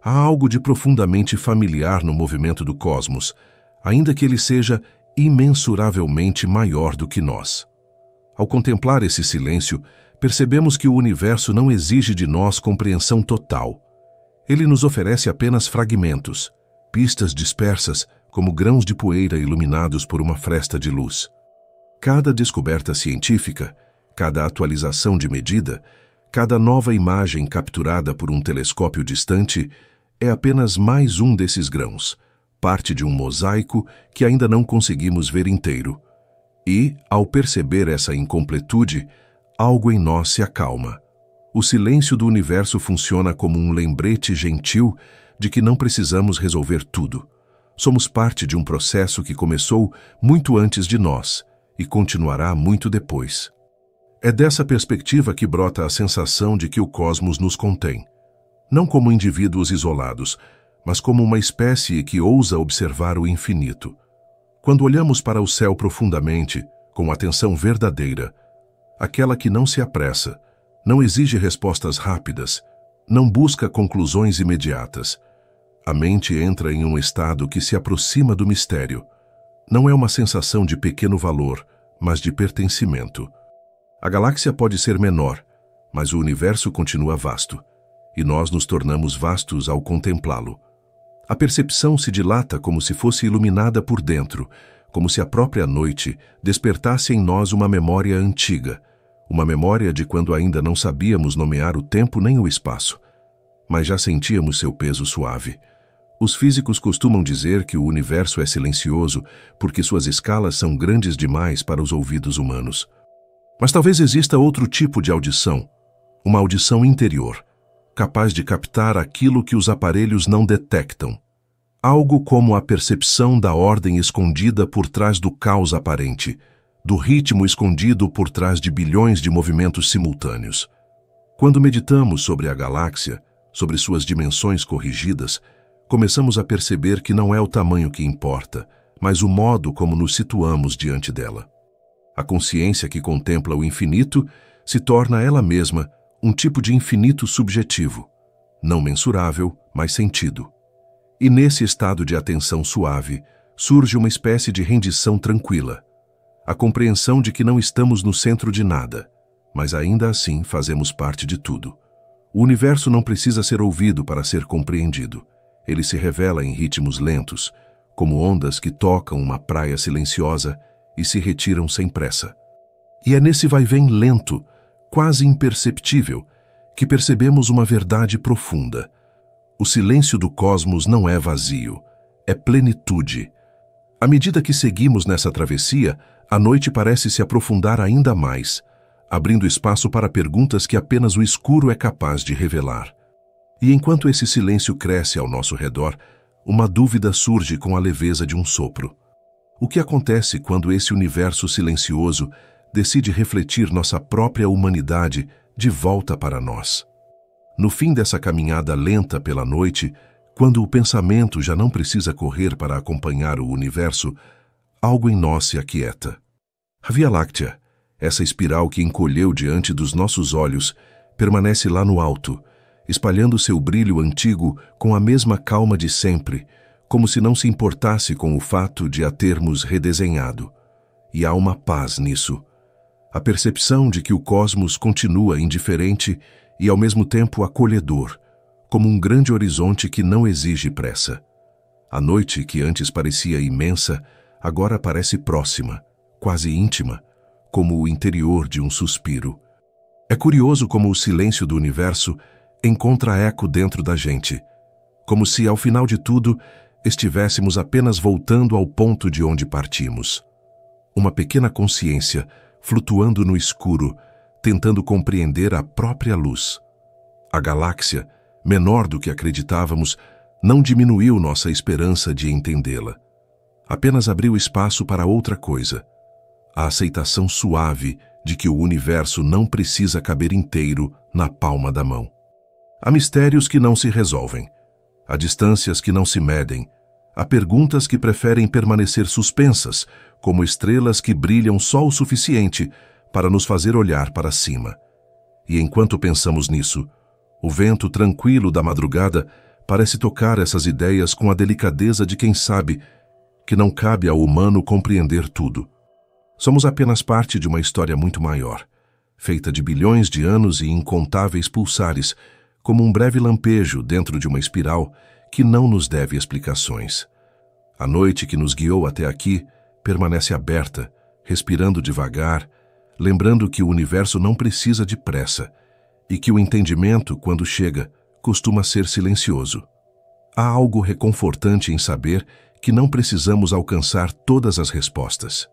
Há algo de profundamente familiar no movimento do cosmos, ainda que ele seja imensuravelmente maior do que nós. Ao contemplar esse silêncio, percebemos que o universo não exige de nós compreensão total. Ele nos oferece apenas fragmentos, pistas dispersas como grãos de poeira iluminados por uma fresta de luz. Cada descoberta científica, cada atualização de medida, cada nova imagem capturada por um telescópio distante é apenas mais um desses grãos, parte de um mosaico que ainda não conseguimos ver inteiro. E, ao perceber essa incompletude, algo em nós se acalma. O silêncio do universo funciona como um lembrete gentil de que não precisamos resolver tudo. Somos parte de um processo que começou muito antes de nós e continuará muito depois. É dessa perspectiva que brota a sensação de que o cosmos nos contém. Não como indivíduos isolados, mas como uma espécie que ousa observar o infinito. Quando olhamos para o céu profundamente, com atenção verdadeira, aquela que não se apressa, não exige respostas rápidas, não busca conclusões imediatas. A mente entra em um estado que se aproxima do mistério. Não é uma sensação de pequeno valor, mas de pertencimento. A galáxia pode ser menor, mas o universo continua vasto, e nós nos tornamos vastos ao contemplá-lo. A percepção se dilata como se fosse iluminada por dentro, como se a própria noite despertasse em nós uma memória antiga, uma memória de quando ainda não sabíamos nomear o tempo nem o espaço, mas já sentíamos seu peso suave. Os físicos costumam dizer que o universo é silencioso porque suas escalas são grandes demais para os ouvidos humanos. Mas talvez exista outro tipo de audição, uma audição interior, capaz de captar aquilo que os aparelhos não detectam. Algo como a percepção da ordem escondida por trás do caos aparente, do ritmo escondido por trás de bilhões de movimentos simultâneos. Quando meditamos sobre a galáxia, sobre suas dimensões corrigidas, começamos a perceber que não é o tamanho que importa, mas o modo como nos situamos diante dela. A consciência que contempla o infinito se torna ela mesma um tipo de infinito subjetivo, não mensurável, mas sentido. E nesse estado de atenção suave, surge uma espécie de rendição tranquila, a compreensão de que não estamos no centro de nada, mas ainda assim fazemos parte de tudo. O universo não precisa ser ouvido para ser compreendido. Ele se revela em ritmos lentos, como ondas que tocam uma praia silenciosa e se retiram sem pressa. E é nesse vai-vem lento, quase imperceptível, que percebemos uma verdade profunda. O silêncio do cosmos não é vazio, é plenitude. À medida que seguimos nessa travessia, a noite parece se aprofundar ainda mais, abrindo espaço para perguntas que apenas o escuro é capaz de revelar. E enquanto esse silêncio cresce ao nosso redor, uma dúvida surge com a leveza de um sopro. O que acontece quando esse universo silencioso decide refletir nossa própria humanidade de volta para nós? No fim dessa caminhada lenta pela noite, quando o pensamento já não precisa correr para acompanhar o universo, algo em nós se aquieta. A Via Láctea, essa espiral que encolheu diante dos nossos olhos, permanece lá no alto, espalhando seu brilho antigo com a mesma calma de sempre, como se não se importasse com o fato de a termos redesenhado. E há uma paz nisso. A percepção de que o cosmos continua indiferente e ao mesmo tempo acolhedor, como um grande horizonte que não exige pressa. A noite, que antes parecia imensa, agora parece próxima, quase íntima, como o interior de um suspiro. É curioso como o silêncio do universo encontra eco dentro da gente, como se, ao final de tudo, estivéssemos apenas voltando ao ponto de onde partimos. Uma pequena consciência flutuando no escuro, tentando compreender a própria luz. A galáxia, menor do que acreditávamos, não diminuiu nossa esperança de entendê-la. Apenas abriu espaço para outra coisa: a aceitação suave de que o universo não precisa caber inteiro na palma da mão. Há mistérios que não se resolvem, há distâncias que não se medem, há perguntas que preferem permanecer suspensas, como estrelas que brilham só o suficiente para nos fazer olhar para cima. E enquanto pensamos nisso, o vento tranquilo da madrugada parece tocar essas ideias com a delicadeza de quem sabe que não cabe ao humano compreender tudo. Somos apenas parte de uma história muito maior, feita de bilhões de anos e incontáveis pulsares, como um breve lampejo dentro de uma espiral que não nos deve explicações. A noite que nos guiou até aqui permanece aberta, respirando devagar, lembrando que o universo não precisa de pressa e que o entendimento, quando chega, costuma ser silencioso. Há algo reconfortante em saber que não precisamos alcançar todas as respostas.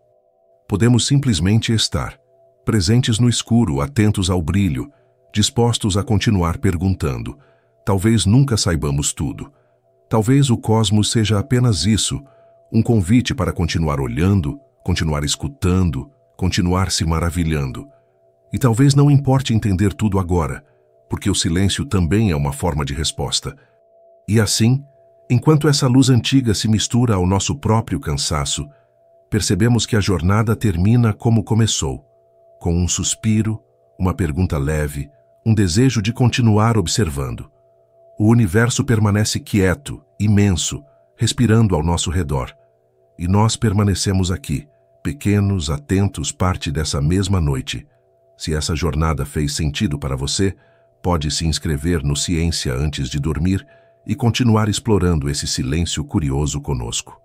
Podemos simplesmente estar, presentes no escuro, atentos ao brilho, dispostos a continuar perguntando. Talvez nunca saibamos tudo. Talvez o cosmos seja apenas isso, um convite para continuar olhando, continuar escutando, continuar se maravilhando. E talvez não importe entender tudo agora, porque o silêncio também é uma forma de resposta. E assim, enquanto essa luz antiga se mistura ao nosso próprio cansaço, percebemos que a jornada termina como começou, com um suspiro, uma pergunta leve, um desejo de continuar observando. O universo permanece quieto, imenso, respirando ao nosso redor. E nós permanecemos aqui, pequenos, atentos, parte dessa mesma noite. Se essa jornada fez sentido para você, pode se inscrever no Ciência antes de dormir e continuar explorando esse silêncio curioso conosco.